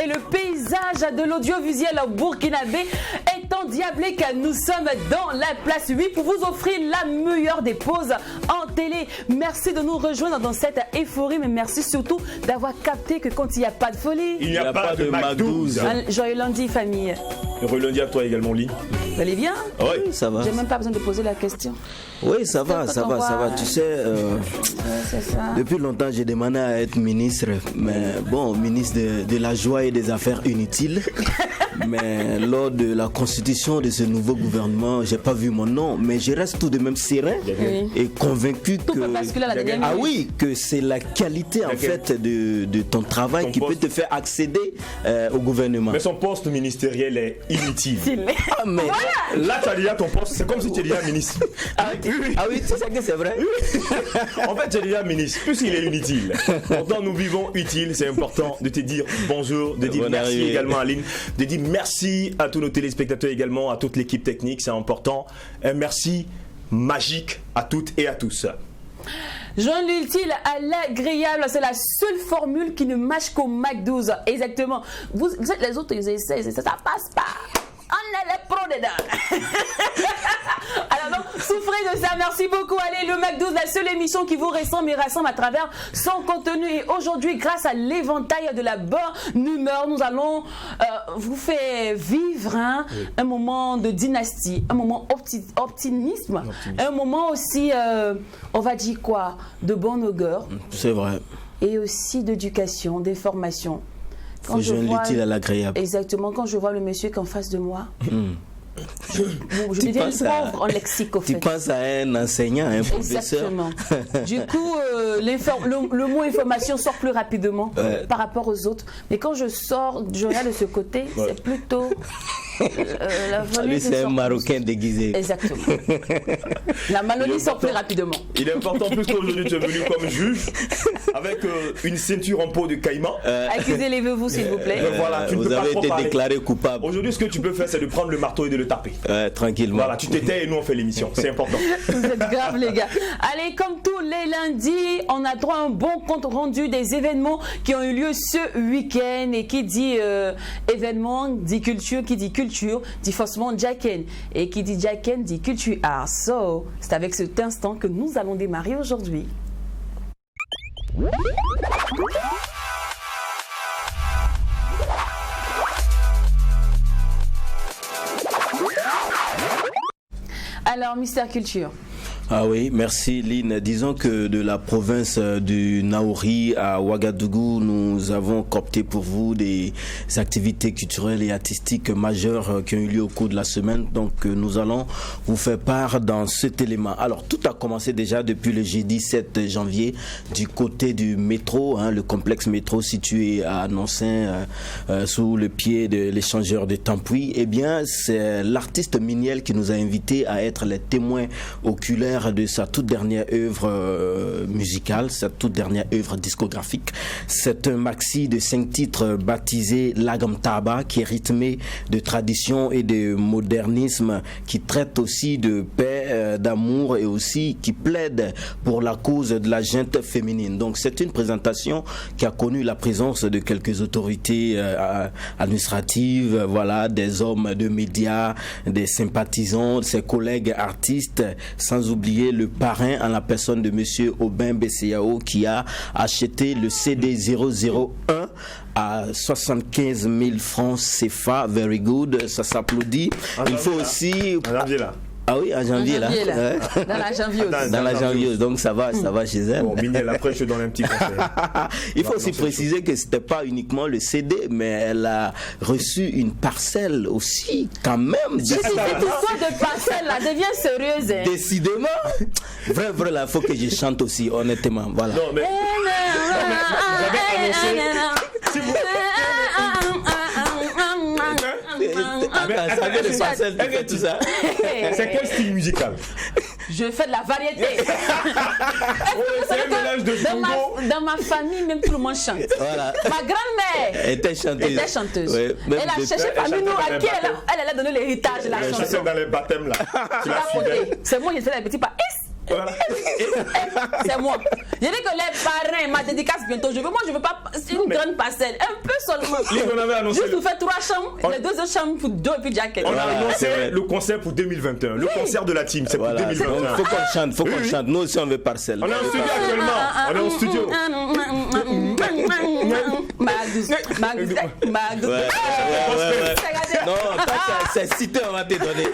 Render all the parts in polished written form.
Et le paysage de l'audiovisuel burkinabé est endiablé car nous sommes dans la place 8 pour vous offrir la meilleure des pauses en télé. Merci de nous rejoindre dans cette euphorie, mais merci surtout d'avoir capté que quand il n'y a pas de folie, il n'y a pas de Mac12. Joyeux lundi, famille. Heureux lundi à toi également, Lee. Vous allez bien? Oui, ça va. J'ai même pas besoin de poser la question. Oui, ça va. Tu sais, depuis longtemps, j'ai demandé à être ministre, mais bon, ministre de la joie et des affaires inutiles. Mais lors de la constitution de ce nouveau gouvernement, j'ai pas vu mon nom, mais je reste tout de même serein et convaincu que c'est la qualité en fait de ton travail qui peut te faire accéder au gouvernement. Mais son poste ministériel est inutile. Mais là, tu as déjà ton poste, c'est comme si tu es déjà ministre. Ah oui, tu sais que c'est vrai. En fait, tu es déjà ministre, puisqu'il est inutile. Pourtant, nous vivons utile, c'est important de te dire bonjour, de dire merci également à Aline, de dire merci à tous nos téléspectateurs également, à toute l'équipe technique, c'est important. Un merci magique à toutes et à tous. Joindre l'utile à l'agréable, c'est la seule formule qui ne marche qu'au Mac12. Exactement. Vous êtes les autres, ils essaient, ça passe pas. On est les pros dedans. Alors donc, souffrez de ça. Merci beaucoup. Allez, le Mac12, la seule émission qui vous ressemble et rassemble à travers son contenu. Et aujourd'hui, grâce à l'éventail de la bonne humeur, nous allons vous faire vivre un moment de dynastie, un moment optimisme, un moment aussi, on va dire quoi, de bonne augure. C'est vrai. Et aussi d'éducation, d'information. Faut joindre l'utile à l'agréable. Exactement. Quand je vois le monsieur qui est en face de moi, je me dis pauvre en lexique au fait. Tu penses à un enseignant, un professeur. Exactement. Du coup, le mot information sort plus rapidement par rapport aux autres. Mais quand je regarde de ce côté, c'est plutôt... Lui, c'est un Marocain déguisé. Exactement. La malonie sort plus rapidement. Il est important plus qu'aujourd'hui tu es venu comme juge avec une ceinture en peau de caïman. Accusez-les-vous s'il vous plaît. Voilà, vous avez été déclaré coupable. Aujourd'hui, ce que tu peux faire, c'est de prendre le marteau et de le taper. Tranquillement. Voilà, tu t'étais et nous on fait l'émission. C'est important. Vous êtes graves les gars. Allez, comme tous les lundis, on a droit à un bon compte rendu des événements qui ont eu lieu ce week-end. Et qui dit événement, dit culture, qui dit culture, dit forcément Jacken. Et qui dit Jacken, dit culture art. So, c'est avec cet instant que nous allons démarrer aujourd'hui. Alors, Mister Culture. Ah oui, merci Lynn. Disons que de la province du Naouri à Ouagadougou, nous avons coopté pour vous des activités culturelles et artistiques majeures qui ont eu lieu au cours de la semaine. Donc nous allons vous faire part dans cet élément. Alors tout a commencé déjà depuis le jeudi 7 janvier du côté du métro, le complexe métro situé à Noncin, sous le pied de l'échangeur de Tampoui. Eh bien, c'est l'artiste Miniel qui nous a invités à être les témoins oculaires de sa toute dernière œuvre musicale, sa toute dernière œuvre discographique. C'est un maxi de 5 titres baptisé Lagam Taba, qui est rythmé de tradition et de modernisme, qui traite aussi de paix, d'amour et aussi qui plaide pour la cause de la gente féminine. Donc c'est une présentation qui a connu la présence de quelques autorités administratives, voilà, des hommes de médias, des sympathisants, ses collègues artistes, sans oublier le parrain en la personne de monsieur Aubin Bessiao qui a acheté le CD 001 à 75 000 francs CFA. Very good, ça s'applaudit. Il faut aussi... Ah oui, en janvier, là. Dans la janviose. Dans la janviose, donc ça va chez elle. Bon, Miniel, après je te donne un petit conseil. Il faut aussi préciser que c'était pas uniquement le CD, mais elle a reçu une parcelle aussi, quand même. Cette histoire de parcelle là devient sérieuse. Hein. Décidément. Vrai, là, il faut que je chante aussi, honnêtement. Voilà. Non, mais j'avais annoncé. ça vient de Parcelles, tu fais tout ça. C'est quel style musical? Je fais de la variété. C'est un mélange de Congo. Dans ma famille, même tout le monde chante. Voilà. Ma grand-mère était chanteuse. Ouais, elle a cherché parmi nous à qui elle a donné l'héritage de la chanson. C'est dans les baptêmes là. C'est moi qui fais les petits pas. Voilà. C'est moi. Je dis que les parrains, ma dédicace bientôt. Je veux pas une grande parcelle, un peu seulement. Juste pour faire 3 chambres, les 2 autres chambres pour 2 et puis jacket. On a annoncé le concert pour 2021. Le concert de la team, c'est pour 2021. Faut qu'on chante. Nous aussi on veut parcelle. On est en studio actuellement. On est en studio. Non, c'est cité, on va te donner.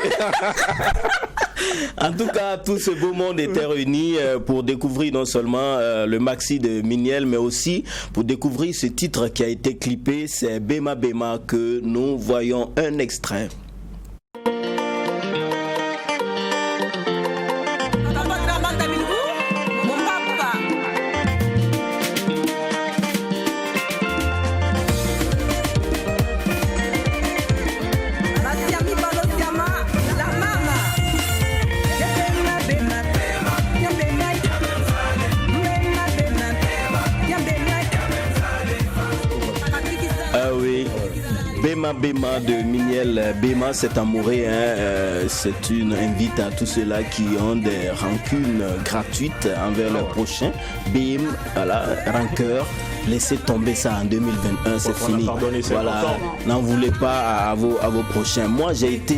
En tout cas, tout ce beau monde était réuni pour découvrir non seulement le maxi de Miniel, mais aussi pour découvrir ce titre qui a été clippé. C'est Bema Bema que nous voyons un extrait. Bema Bema de Miniel. Bema, c'est amoureux, c'est une invite à tous ceux-là qui ont des rancunes gratuites envers leur prochain. Bim, voilà, rancœur. Laissez tomber ça en 2021, c'est fini. Voilà, n'en voulez pas à vos prochains. Moi, j'ai été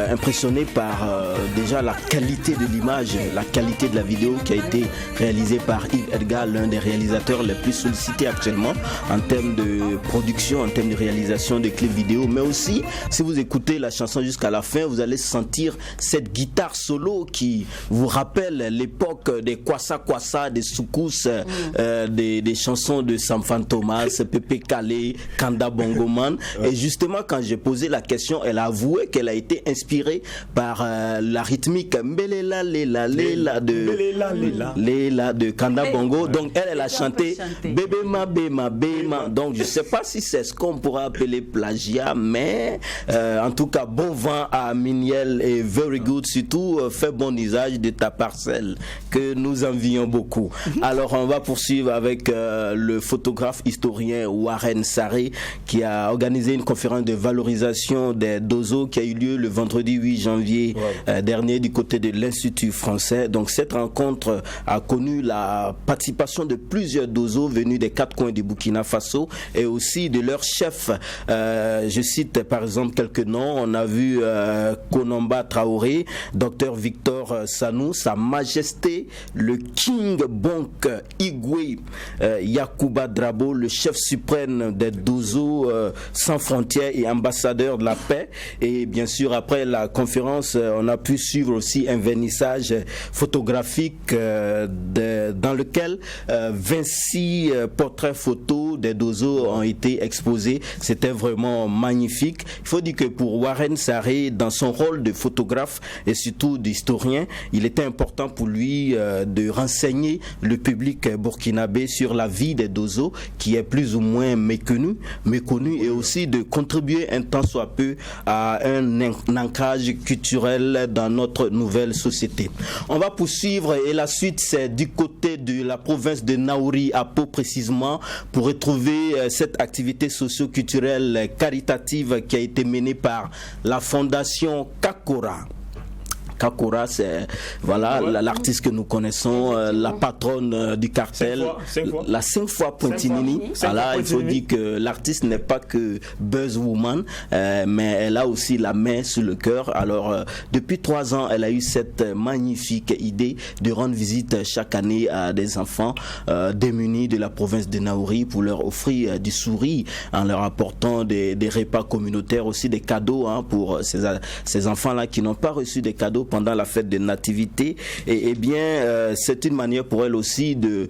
impressionné par déjà la qualité de l'image, la qualité de la vidéo qui a été réalisée par Yves Edgar, l'un des réalisateurs les plus sollicités actuellement en termes de production, en termes de réalisation de clips vidéo. Mais aussi, si vous écoutez la chanson jusqu'à la fin, vous allez sentir cette guitare solo qui vous rappelle l'époque des Kwassa Kwassa, des Soukous, des chansons de Samfan Thomas, Pepe Kale, Kanda Bongoman. Et justement, quand j'ai posé la question, elle a avoué qu'elle a été inspirée par la rythmique Mbelela Lela Lela de Kanda Bongo. Donc elle a chanté Bebema Bema Bema. Donc je sais pas si c'est ce qu'on pourra appeler plagiat, mais en tout cas bon vent à Miniel et very good. Surtout fais bon usage de ta parcelle que nous envions beaucoup. Alors on va poursuivre avec le photographe historien Warren Sarré qui a organisé une conférence de valorisation des dozos qui a eu lieu le vendredi 8 janvier dernier du côté de l'Institut français. Donc cette rencontre a connu la participation de plusieurs dozos venus des 4 coins du Burkina Faso et aussi de leurs chefs. Je cite par exemple quelques noms. On a vu Konamba Traoré, Dr Victor Sanou, Sa Majesté le King Bonk Igwe Yakuba Drabo, le chef suprême des Dozo sans frontières et ambassadeur de la paix. Et bien sûr, après la conférence, on a pu suivre aussi un vernissage photographique dans lequel 26 portraits photos des Dozo ont été exposés. C'était vraiment magnifique. Il faut dire que pour Warren Sarré, dans son rôle de photographe et surtout d'historien, il était important pour lui de renseigner le public burkinabé sur la vie des Dozo qui est plus ou moins méconnu et aussi de contribuer un tant soit peu à un ancrage culturel dans notre nouvelle société. On va poursuivre et la suite c'est du côté de la province de Naouri à Pau précisément pour retrouver cette activité socio-culturelle caritative qui a été menée par la fondation Kakora. Kakora, c'est voilà l'artiste que nous connaissons, la patronne du cartel, 5 fois Pointinini. Voilà, il faut dire que l'artiste n'est pas que buzzwoman, mais elle a aussi la main sur le cœur. Alors, depuis 3 ans, elle a eu cette magnifique idée de rendre visite chaque année à des enfants démunis de la province de Naouri pour leur offrir du sourire en leur apportant des repas communautaires, aussi des cadeaux pour ces enfants-là qui n'ont pas reçu des cadeaux pendant la fête de Nativité. Et bien, c'est une manière pour elle aussi de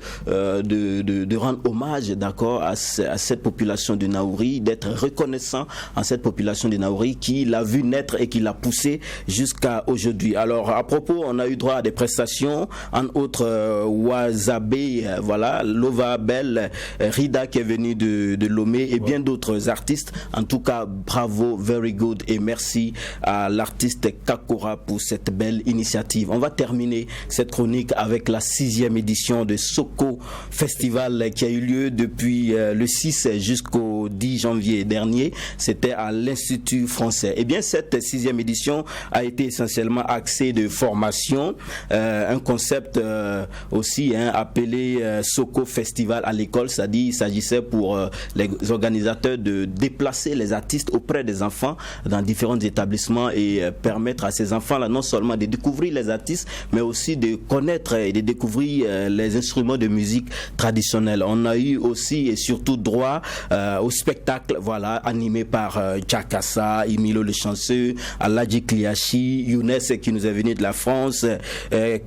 rendre hommage, d'accord, à cette population de Naouri, d'être reconnaissant en cette population de Naouri qui l'a vu naître et qui l'a poussé jusqu'à aujourd'hui. Alors, à propos, on a eu droit à des prestations, entre autres Wazabé, voilà, Lova Bell, Rida qui est venu de Lomé et bien d'autres artistes. En tout cas, bravo, very good et merci à l'artiste Kakora pour cette belle initiative. On va terminer cette chronique avec la 6e édition de Soko Festival qui a eu lieu depuis le 6 jusqu'au 10 janvier dernier. C'était à l'Institut français. Et bien, cette 6e édition a été essentiellement axée de formation, un concept aussi appelé Soko Festival à l'école, c'est-à-dire il s'agissait pour les organisateurs de déplacer les artistes auprès des enfants dans différents établissements et permettre à ces enfants-là non seulement de découvrir les artistes, mais aussi de connaître et de découvrir les instruments de musique traditionnelle. On a eu aussi et surtout droit au spectacle, voilà, animé par Tchakassa, Emilio Le Chanceux, Aladji Kliachi, Younes qui nous est venu de la France,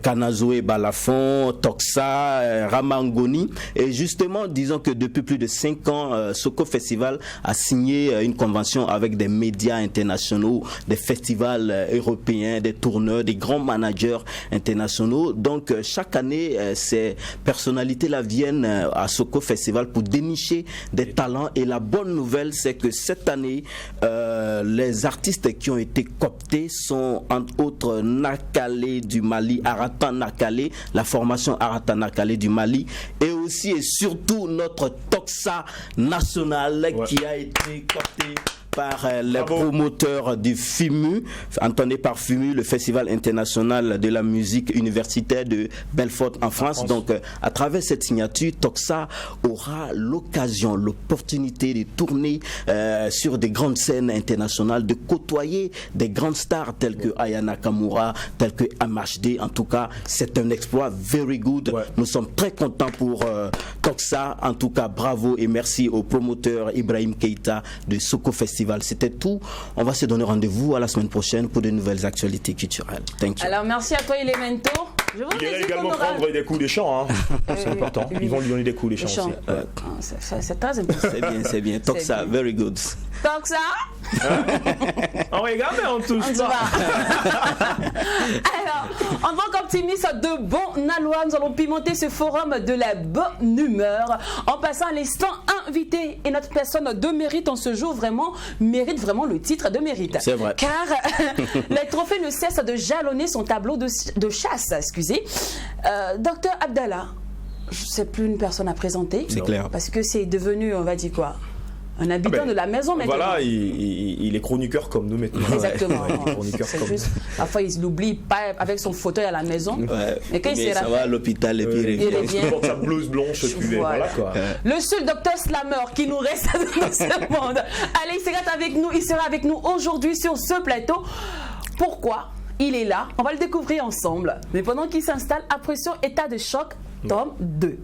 Kanazoé Balafon, Toxa, Ramangoni. Et justement, disons que depuis plus de 5 ans, Soko Festival a signé une convention avec des médias internationaux, des festivals européens, des tourneurs, des grands managers internationaux. Donc, chaque année, ces personnalités-là viennent à Soko Festival pour dénicher des talents. Et la bonne nouvelle, c'est que cette année, les artistes qui ont été cooptés sont entre autres Nakale du Mali, Aratan Nakale, la formation Aratan Nakale du Mali, et aussi et surtout notre Toxa national qui a été coopté par les promoteurs du FIMU, entendez par FIMU, le Festival international de la musique universitaire de Belfort en France. Donc, à travers cette signature, Toxa aura l'occasion, l'opportunité de tourner sur des grandes scènes internationales, de côtoyer des grandes stars telles que Aya Nakamura, telles que MHD. En tout cas, c'est un exploit very good. Nous sommes très contents pour Toxa. En tout cas, bravo et merci au promoteur Ibrahim Keita de Soko Festival. C'était tout. On va se donner rendez-vous à la semaine prochaine pour de nouvelles actualités culturelles. Thank you. Alors, merci à toi, Elemento. Il irait également prendre des coups des chants. Hein. C'est important. Ils vont lui donner des coups des chants aussi. C'est très important. C'est bien. Toxa, very good. Toxa. On regarde et on touche pas. Alors, en tant qu'optimiste de bon Nalois, nous allons pimenter ce forum de la bonne humeur en passant à l'instant invité. Et notre personne de mérite en ce jour mérite vraiment le titre de mérite. C'est vrai. Car les trophées ne cessent de jalonner son tableau de chasse. Excusez. Docteur Abdallah, c'est plus une personne à présenter. C'est clair. Parce que c'est devenu, on va dire quoi, un habitant de la maison maintenant. Voilà, il est chroniqueur comme nous maintenant. Exactement. C'est juste, parfois il l'oublie pas avec son fauteuil à la maison. Ouais. Mais quand il ça va à l'hôpital et puis il porte sa blouse blanche et puis voilà quoi. Le seul docteur Slammer qui nous reste dans ce monde. Allez, il sera avec nous aujourd'hui sur ce plateau. Pourquoi il est là? On va le découvrir ensemble. Mais pendant qu'il s'installe, Pression État de choc, tome 2.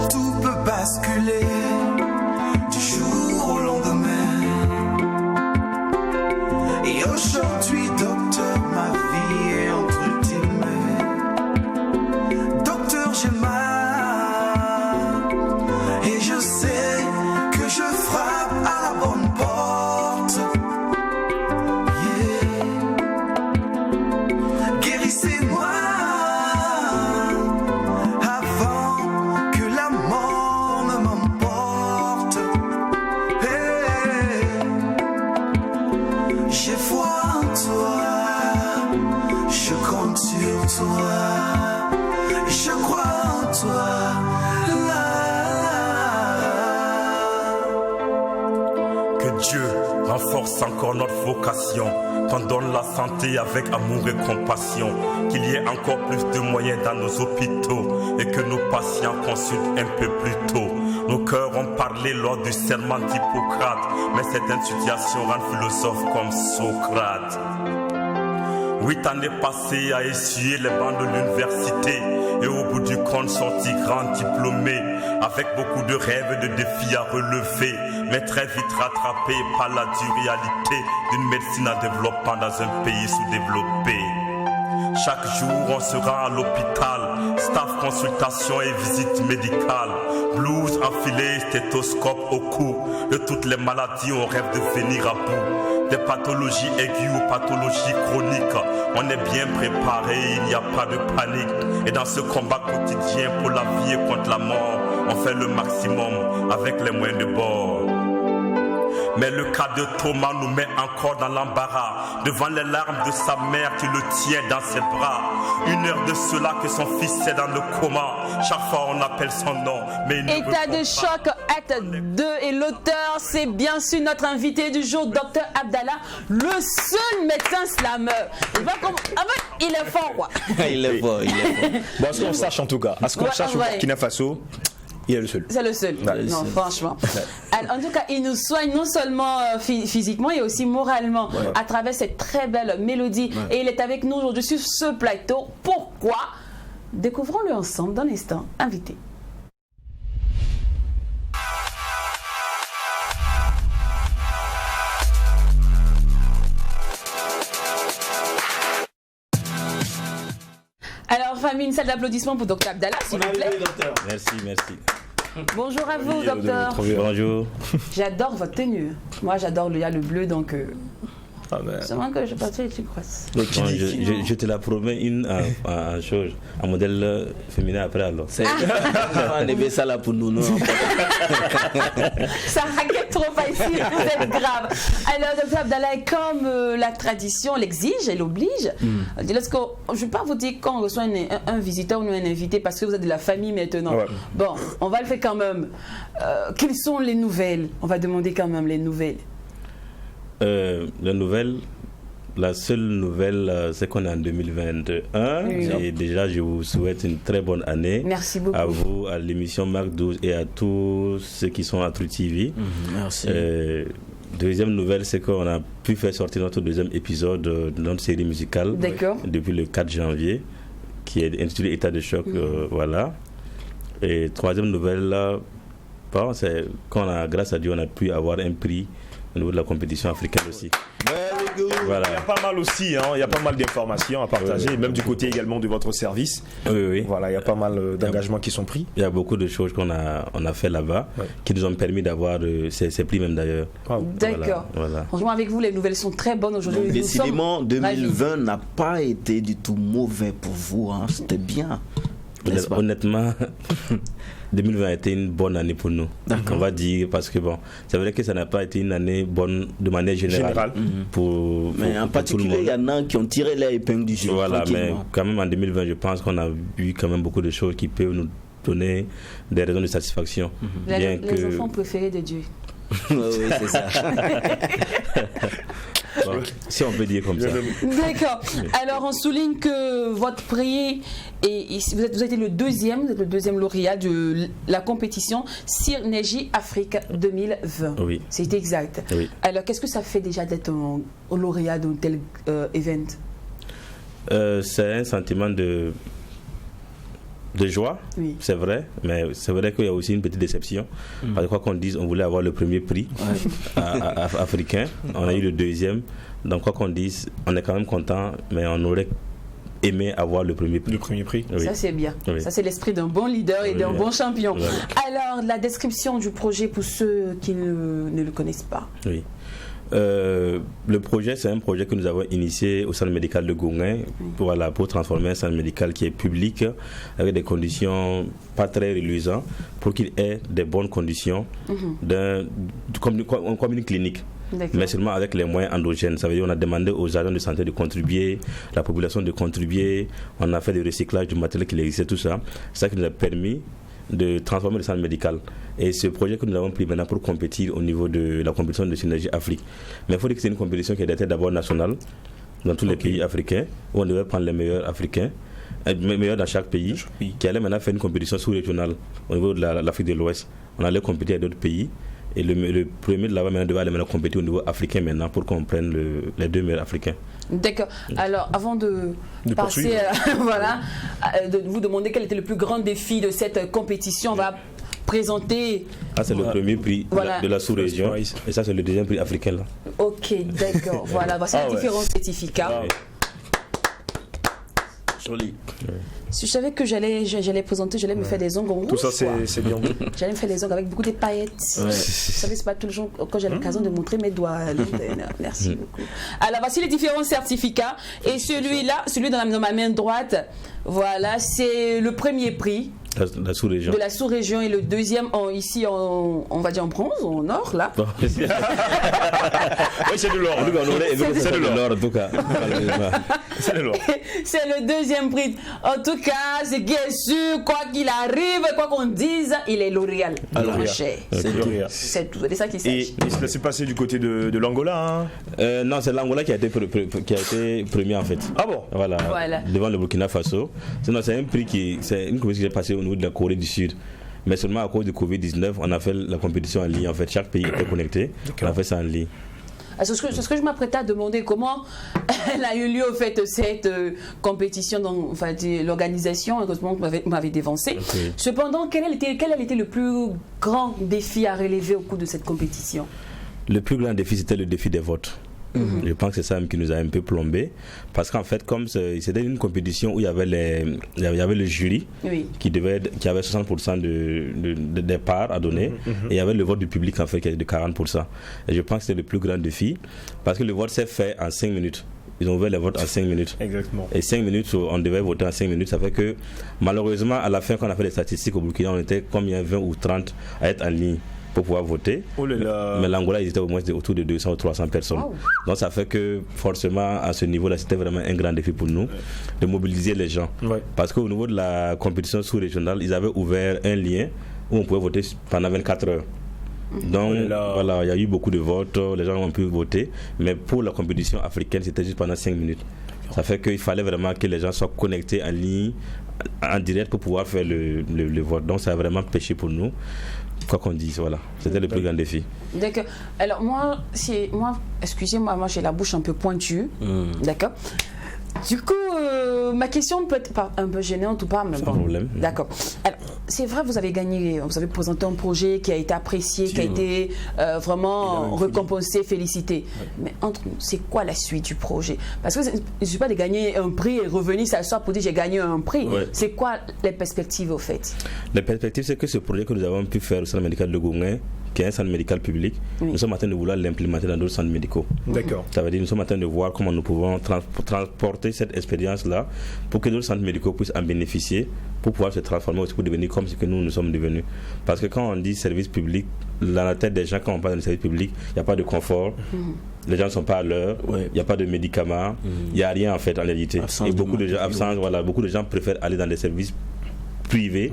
Tout peut basculer du jour au lendemain. Et aujourd'hui, docteur, ma vie est entre tes mains. Docteur, j'ai mal et je sais que je frappe à la bonne porte. Yeah. Guérissez-moi avant que la mort ne m'emporte. Hey. J'ai foi en toi, je compte sur toi, je crois en toi. Que Dieu renforce encore notre vocation, qu'on donne la santé avec amour et compassion, qu'il y ait encore plus de moyens dans nos hôpitaux et que nos patients consultent un peu plus tôt. Nos cœurs ont parlé lors du serment d'Hippocrate, mais certaines situations rendent philosophes comme Socrate. 8 années passées à essuyer les bancs de l'université. Et au bout du compte, sorti grand diplômé. Avec beaucoup de rêves et de défis à relever. Mais très vite rattrapé par la dure réalité d'une médecine en développement dans un pays sous-développé. Chaque jour on se rend à l'hôpital, staff consultation et visite médicale. Blouse enfilée, stéthoscope au cou. De toutes les maladies on rêve de venir à bout. Des pathologies aiguës ou pathologies chroniques. On est bien préparé, il n'y a pas de panique. Et dans ce combat quotidien pour la vie et contre la mort, on fait le maximum avec les moyens de bord. Mais le cas de Thomas nous met encore dans l'embarras. Devant les larmes de sa mère qui le tient dans ses bras. 1 heure de cela que son fils est dans le coma. Chaque fois on appelle son nom, mais il ne État de choc, acte 2. Et l'auteur, c'est bien sûr notre invité du jour, Dr Abdallah, le seul médecin slameur. Il est fort, quoi. Il est fort, il est fort. Bon, à ce qu'on sache en tout cas, à ce qu'on sache au Burkina Faso, il est le seul. C'est le seul. Ouais, non, franchement. En tout cas, il nous soigne non seulement physiquement et aussi moralement à travers cette très belle mélodie. Et il est avec nous aujourd'hui sur ce plateau. Pourquoi? Découvrons-le ensemble dans l'instant. Invité. Alors, famille, une salle d'applaudissements pour Dr Abdallah, s'il vous plaît. Merci, merci. Bonjour à vous, docteur. Bonjour. J'adore votre tenue. Moi, j'adore le bleu, donc... Ah ben. C'est moi que je passe et tu croises. Donc, je te la promets une chose, un modèle féminin après alors. On aimait ça là pour nous, non? Ça raquette trop facile, vous êtes grave. Alors, Dr Abdallah, comme la tradition l'exige, elle oblige, je ne vais pas vous dire quand on reçoit un visiteur ou un invité parce que vous êtes de la famille maintenant. Ouais. Bon, on va le faire quand même. Quelles sont les nouvelles? On va demander quand même les nouvelles. La nouvelle, la seule nouvelle, c'est qu'on est en 2021. Oui. Et déjà, je vous souhaite une très bonne année. Merci beaucoup. À vous, à l'émission Marc 12 et à tous ceux qui sont à True TV. Merci. Deuxième nouvelle, c'est qu'on a pu faire sortir notre deuxième épisode de notre série musicale depuis le 4 janvier, qui est intitulé État de choc. Voilà. Et troisième nouvelle, là, c'est qu'on a, grâce à Dieu, on a pu avoir un prix au niveau de la compétition africaine aussi. Voilà. Il y a pas mal aussi, il y a pas mal d'informations à partager, même du côté également de votre service. Oui. Voilà, il y a pas mal d'engagements qui sont pris. Il y a beaucoup de choses qu'on a fait là-bas, qui nous ont permis d'avoir ces prix même d'ailleurs. D'accord. Voilà. Franchement, avec vous, les nouvelles sont très bonnes aujourd'hui. Décidément, 2020 n'a pas été du tout mauvais pour vous. C'était bien. Honnêtement, 2020 a été une bonne année pour nous. On va dire, parce que bon, c'est vrai que ça n'a pas été une année bonne de manière générale. Mais en particulier, il y en a qui ont tiré leur épingle du jeu. Voilà, mais quand même en 2020, je pense qu'on a vu quand même beaucoup de choses qui peuvent nous donner des raisons de satisfaction. Les enfants préférés de Dieu. Oui, c'est ça. Bon, si on peut dire comme ça. D'accord. Alors on souligne que votre prix vous êtes le deuxième lauréat de la compétition Synergie Afrique 2020. Oui. C'est exact. Oui. Alors qu'est-ce que ça fait déjà d'être un lauréat d'un tel event? C'est un sentiment de joie, c'est vrai, mais c'est vrai qu'il y a aussi une petite déception. Parce que quoi qu'on dise, on voulait avoir le premier prix africain, on a eu le deuxième, donc quoi qu'on dise, on est quand même content, mais on aurait aimé avoir le premier prix. Le premier prix. Oui. Ça c'est bien, ça c'est l'esprit d'un bon leader et d'un bon champion. Alors la description du projet pour ceux qui ne le connaissent pas. Oui. Le projet, c'est un projet que nous avons initié au centre médical de Gouin, pour transformer un centre médical qui est public, avec des conditions pas très reluisantes, pour qu'il ait des bonnes conditions comme une clinique. Mais seulement avec les moyens endogènes. Ça veut dire qu'on a demandé aux agents de santé de contribuer, la population de contribuer, on a fait du recyclage du matériel qui existait, tout ça. C'est ça qui nous a permis de transformer le centre médical. Et ce projet que nous avons pris maintenant pour compétir au niveau de la compétition de Synergie Afrique. Mais il faut dire que c'est une compétition qui est d'abord nationale dans tous les pays africains, où on devait prendre les meilleurs africains, les meilleurs dans chaque pays, qui allait maintenant faire une compétition sous-régionale au niveau de l'Afrique de l'Ouest. On allait compétir avec d'autres pays. Et le premier de là-bas maintenant devait aller compétir au niveau africain maintenant pour qu'on prenne les deux meilleurs africains. D'accord. Alors, avant de passer, de vous demander quel était le plus grand défi de cette compétition, on va présenter. C'est le premier prix de la sous-région. Et ça, c'est le deuxième prix africain. Là. Ok, d'accord. Voilà, voici les différents certificats. Joli. Si je savais que j'allais présenter, j'allais me faire des ongles rouges. Tout ça, c'est bien. J'allais me faire des ongles avec beaucoup de paillettes. Vous savez, c'est pas tout le jour quand j'ai l'occasion de montrer mes doigts. Merci beaucoup. Alors, voici les différents certificats. Et celui-là, celui dans ma main droite, voilà, c'est le premier prix. La sous-région. De la sous-région et le deuxième ici on va dire en bronze, en or là. Oui, c'est de l'or. C'est de l'or en tout cas. C'est de l'or. C'est le deuxième prix. En tout cas, ce qui est sûr, quoi qu'il arrive, quoi qu'on dise, il est L'Oréal. C'est tout. C'est ça qui s'agit. Et cela s'est passé du côté de l'Angola. Non, c'est l'Angola qui a été premier en fait. Ah bon? Voilà. Devant le Burkina Faso. Sinon, c'est un prix c'est une compétition qui est passée au niveau de la Corée du Sud. Mais seulement à cause du Covid-19, on a fait la compétition en ligne. En fait, chaque pays était connecté. On a fait ça en ligne. C'est ce que je m'apprêtais à demander, comment elle a eu lieu au fait cette compétition, l'organisation, heureusement que vous m'avez dévancé. Okay. Cependant, quel a été le plus grand défi à relever au cours de cette compétition? Le plus grand défi, c'était le défi des votes. Je pense que c'est ça qui nous a un peu plombé, parce qu'en fait, comme c'était une compétition où il y avait le jury qui avait 60% des parts à donner, et il y avait le vote du public en fait qui était de 40%. Et je pense que c'était le plus grand défi, parce que le vote s'est fait en 5 minutes. Ils ont ouvert les votes en 5 minutes. Exactement. Et 5 minutes, on devait voter en 5 minutes. Ça fait que, malheureusement, à la fin, quand on a fait les statistiques au Burkina, on était combien, 20 ou 30 à être en ligne pour pouvoir voter. Oh là là. Mais l'Angola, ils étaient au moins autour de 200 ou 300 personnes. Wow. Donc ça fait que forcément à ce niveau-là, c'était vraiment un grand défi pour nous de mobiliser les gens. Ouais. Parce qu'au niveau de la compétition sous-régionale, ils avaient ouvert un lien où on pouvait voter pendant 24 heures. Donc voilà, il y a eu beaucoup de votes, les gens ont pu voter, mais pour la compétition africaine, c'était juste pendant 5 minutes. Ça fait qu'il fallait vraiment que les gens soient connectés en ligne, en direct pour pouvoir faire le vote. Donc ça a vraiment pêché pour nous. Quoi qu'on dise, voilà, c'était le plus grand défi. D'accord. Alors moi, excusez-moi, moi j'ai la bouche un peu pointue, d'accord. Du coup, ma question peut être un peu gênante ou pas, mais bon. Sans problème. D'accord. Alors, c'est vrai, vous avez présenté un projet qui a été apprécié, qui a été vraiment récompensé, félicité. Ouais. Mais entre nous, c'est quoi la suite du projet? Parce que il ne suffit pas de gagner un prix et revenir s'asseoir pour dire j'ai gagné un prix. Ouais. C'est quoi les perspectives au fait? Les perspectives, c'est que ce projet que nous avons pu faire au Centre médical de Gongin, qui est un centre médical public, nous sommes en train de vouloir l'implémenter dans d'autres centres médicaux. D'accord. Ça veut dire que nous sommes en train de voir comment nous pouvons transporter cette expérience-là pour que d'autres centres médicaux puissent en bénéficier, pour pouvoir se transformer aussi, pour devenir comme ce que nous sommes devenus. Parce que quand on dit service public, dans la tête des gens, quand on parle de service public, il n'y a pas de confort. Les gens ne sont pas à l'heure, il n'y a pas de médicaments, il n'y a rien en fait en réalité. Et beaucoup de gens, beaucoup de gens préfèrent aller dans des services privés,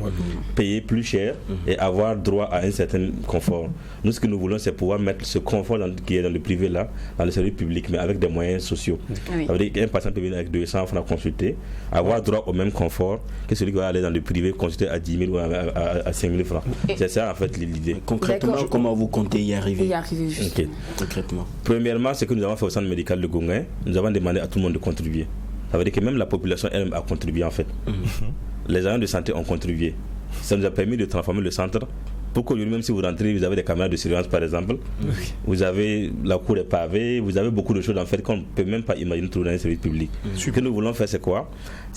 payer plus cher et avoir droit à un certain confort. Nous, ce que nous voulons, c'est pouvoir mettre ce confort qui est dans le privé là, dans le service public, mais avec des moyens sociaux. Oui. Ça veut dire qu'un patient peut venir avec 200 francs consulter, avoir droit au même confort que celui qui va aller dans le privé consulter à 10 000 ou à 5 000 francs. C'est ça en fait l'idée. Concrètement, comment vous comptez y arriver? Juste. Concrètement. Premièrement, ce que nous avons fait au centre médical de Gongin, nous avons demandé à tout le monde de contribuer. Ça veut dire que même la population elle-même a contribué en fait. Les agents de santé ont contribué. Ça nous a permis de transformer le centre pour qu'aujourd'hui, même si vous rentrez, vous avez des caméras de surveillance par exemple, vous avez la cour des pavés, vous avez beaucoup de choses en fait qu'on ne peut même pas imaginer trouver dans un service public. Ce que nous voulons faire, c'est quoi?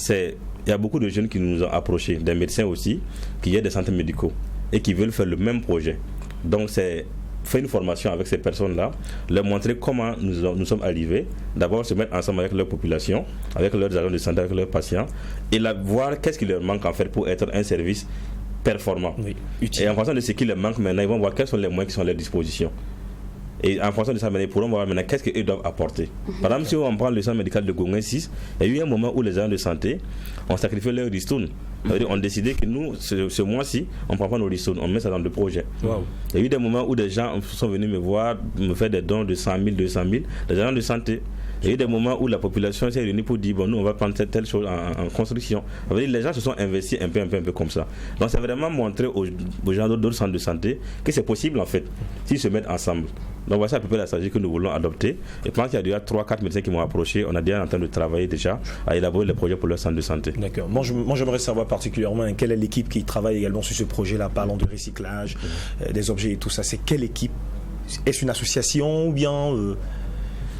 Il y a beaucoup de jeunes qui nous ont approchés, des médecins aussi, qui ont des centres médicaux et qui veulent faire le même projet. Donc c'est faire une formation avec ces personnes-là, leur montrer comment nous sommes arrivés, d'abord se mettre ensemble avec leur population, avec leurs agents de santé, avec leurs patients, et voir qu'est-ce qui leur manque en fait pour être un service performant. Et en fonction de ce qui leur manque maintenant, ils vont voir quels sont les moyens qui sont à leur disposition. Et en fonction de ça, ils pourront voir maintenant qu'est-ce qu'ils doivent apporter. Par exemple, si on prend le centre médical de Gongin 6, il y a eu un moment où les agents de santé ont sacrifié leur ristourne. On a décidé que nous, ce mois-ci, on ne prend pas nos ristournes, on met ça dans le projet. Wow. Il y a eu des moments où des gens sont venus me voir, me faire des dons de 100 000, 200 000, des agents de santé. Il y a eu des moments où la population s'est réunie pour dire bon, nous on va prendre telle chose en construction. Ça veut dire, les gens se sont investis un peu comme ça. Donc c'est vraiment montrer aux gens d'autres centres de santé que c'est possible en fait, s'ils se mettent ensemble. Donc voici à peu près la stratégie que nous voulons adopter. Et je pense qu'il y a déjà 3-4 médecins qui m'ont approché. On a déjà en train de travailler déjà à élaborer les projets pour leur centre de santé. D'accord. Moi j'aimerais savoir particulièrement quelle est l'équipe qui travaille également sur ce projet-là, parlant de recyclage, des objets et tout ça. C'est quelle équipe? Est-ce une association ou bien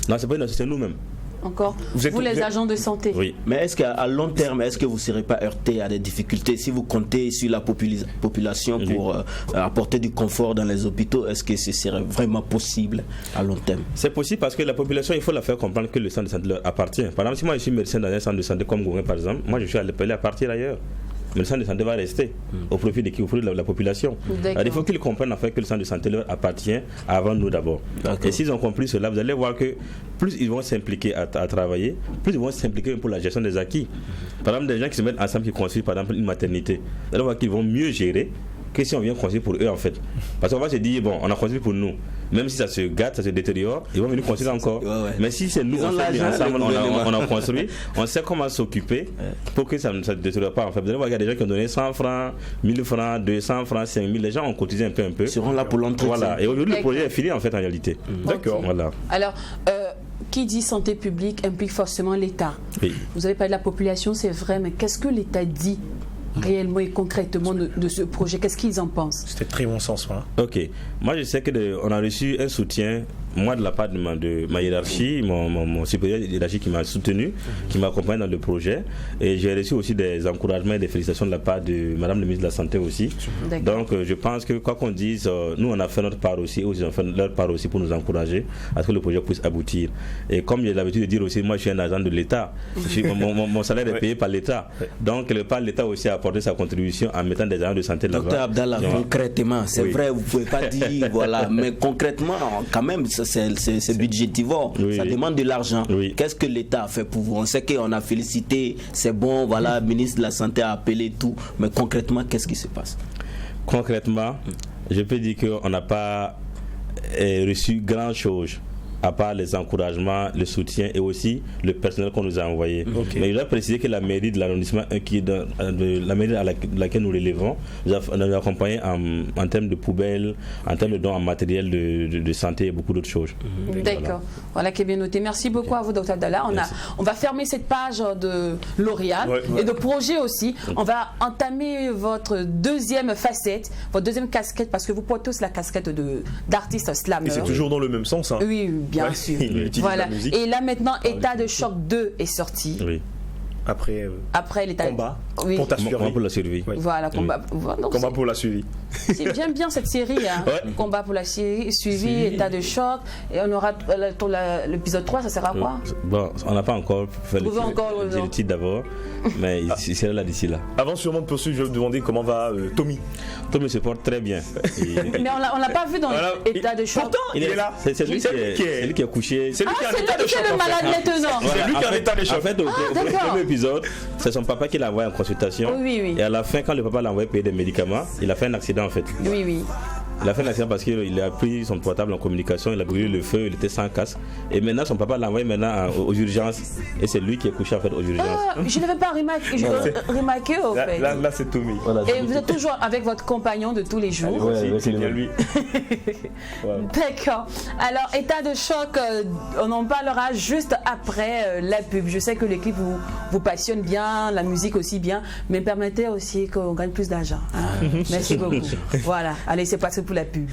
Non, c'est pas une association, nous-mêmes. Encore vous les agents de santé. Oui. Mais est-ce qu'à long terme, est-ce que vous ne serez pas heurté à des difficultés si vous comptez sur la population pour apporter du confort dans les hôpitaux? Est-ce que ce serait vraiment possible à long terme? C'est possible parce que la population, il faut la faire comprendre que le centre de santé leur appartient. Par exemple, si moi je suis médecin dans un centre de santé comme Gouin par exemple, moi je suis appelé à partir ailleurs. Mais le centre de santé va rester au profit de qui? Au profit de la population. Alors, il faut qu'ils comprennent en fait que le centre de santé leur appartient avant nous d'abord. Et s'ils ont compris cela, vous allez voir que plus ils vont s'impliquer à travailler, plus ils vont s'impliquer pour la gestion des acquis. Par exemple, des gens qui se mettent ensemble, qui construisent par exemple une maternité, vous allez voir qu'ils vont mieux gérer que si on vient construire pour eux en fait. Parce qu'on va se dire, bon, on a construit pour nous. Même si ça se gâte, ça se détériore, ils vont venir construire encore. Ouais. Mais si c'est nous, on a construit, on sait comment s'occuper pour que ça ne se détériore pas en fait. Vous allez voir qu'il y a des gens qui ont donné 100 francs, 1000 francs, 200 francs, 5000. Les gens ont cotisé un peu. Ils seront là pour l'entretien. Voilà. Et aujourd'hui, le projet est fini en fait en réalité. D'accord. Voilà. Alors, qui dit santé publique implique forcément l'État. Oui. Vous avez parlé de la population, c'est vrai, mais qu'est-ce que l'État dit réellement et concrètement de ce projet? Qu'est-ce qu'ils en pensent? C'était très bon sens. Hein. Ok. Moi, je sais qu'on a reçu un soutien, moi, de la part de ma hiérarchie, mon supérieur hiérarchie qui m'a soutenu, qui m'a accompagné dans le projet. Et j'ai reçu aussi des encouragements et des félicitations de la part de Madame le ministre de la Santé aussi. Donc, je pense que quoi qu'on dise, nous, on a fait notre part aussi, ils ont fait leur part aussi pour nous encourager à ce que le projet puisse aboutir. Et comme j'ai l'habitude de dire aussi, moi, je suis un agent de l'État. Mon salaire est payé par l'État. Donc, l'État aussi a apporté sa contribution en mettant des agents de santé là-bas. Docteur Abdallah, concrètement, c'est vrai, vous ne pouvez pas dire, voilà, mais concrètement, quand même, c'est budgétivore, ça demande de l'argent. Qu'est-ce que l'État a fait pour vous? On sait qu'on a félicité, c'est bon, voilà, le ministre de la Santé a appelé tout, mais concrètement, qu'est-ce qui se passe? Concrètement, je peux dire qu'on n'a pas reçu grand-chose, à part les encouragements, le soutien et aussi le personnel qu'on nous a envoyé. Mais je dois préciser que la mairie de l'arrondissement, la mairie à laquelle nous relevons, nous a accompagnés en termes de poubelles, en termes de dons en matériel de santé et beaucoup d'autres choses. D'accord. Voilà qui est bien noté. Merci beaucoup à vous, Dr Abdallah. On va fermer cette page de L'Oréal et de projet aussi. On va entamer votre deuxième facette, votre deuxième casquette, parce que vous portez tous la casquette d'artiste slammer. Et c'est toujours dans le même sens. Hein. Oui, bien sûr. Voilà. Et là maintenant, État de choc 2 est sorti. Oui. Après l'état combat pour ta survie. Combat pour la survie. Oui. Voilà, combat pour la survie. J'aime bien cette série, hein. Combat pour la survie, état de choc. Et on aura l'épisode 3, ça sert à quoi? Bon, on n'a pas encore fait le titre d'abord, mais il sera là d'ici là. Avant sûrement de poursuivre, je vais vous demander comment va Tommy. Tommy se porte très bien. Mais on l'a pas vu dans l'état de choc. Pourtant, il est là. C'est lui qui a couché. C'est lui qui est le malade maintenant. C'est lui qui est en état de choc. En fait, au premier épisode, c'est son papa qui l'a envoyé en consultation. Oui. Et à la fin, quand le papa l'a envoyé payer des médicaments, il a fait un accident en fait. Oui. Il a fait un accident parce qu'il a pris son portable en communication, il a brûlé le feu, il était sans casque. Et maintenant, son papa l'a envoyé maintenant aux urgences. Et c'est lui qui est couché en fait aux urgences. Je ne l'avais pas remarqué au fait. Là, c'est Tommy. Voilà, et vous êtes toujours avec votre compagnon de tous les jours. Oui, c'est bien lui. D'accord. Alors, état de choc, on en parlera juste après la pub. Je sais que l'équipe vous passionne bien, la musique aussi bien, mais permettez aussi qu'on gagne plus d'argent. Hein. Merci beaucoup. Voilà. Allez, c'est parti pour la pub.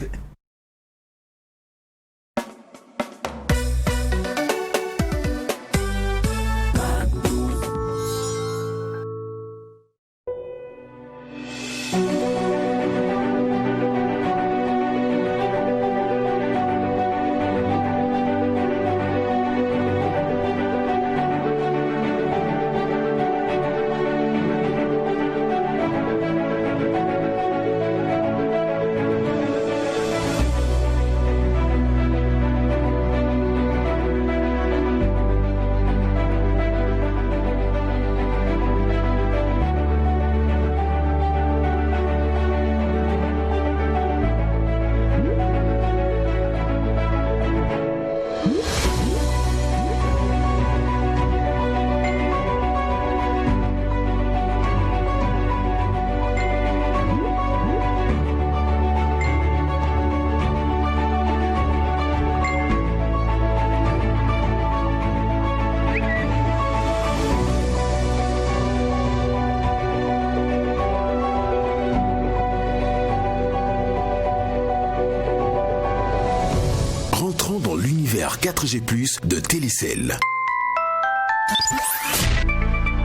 4G+ de Télécel.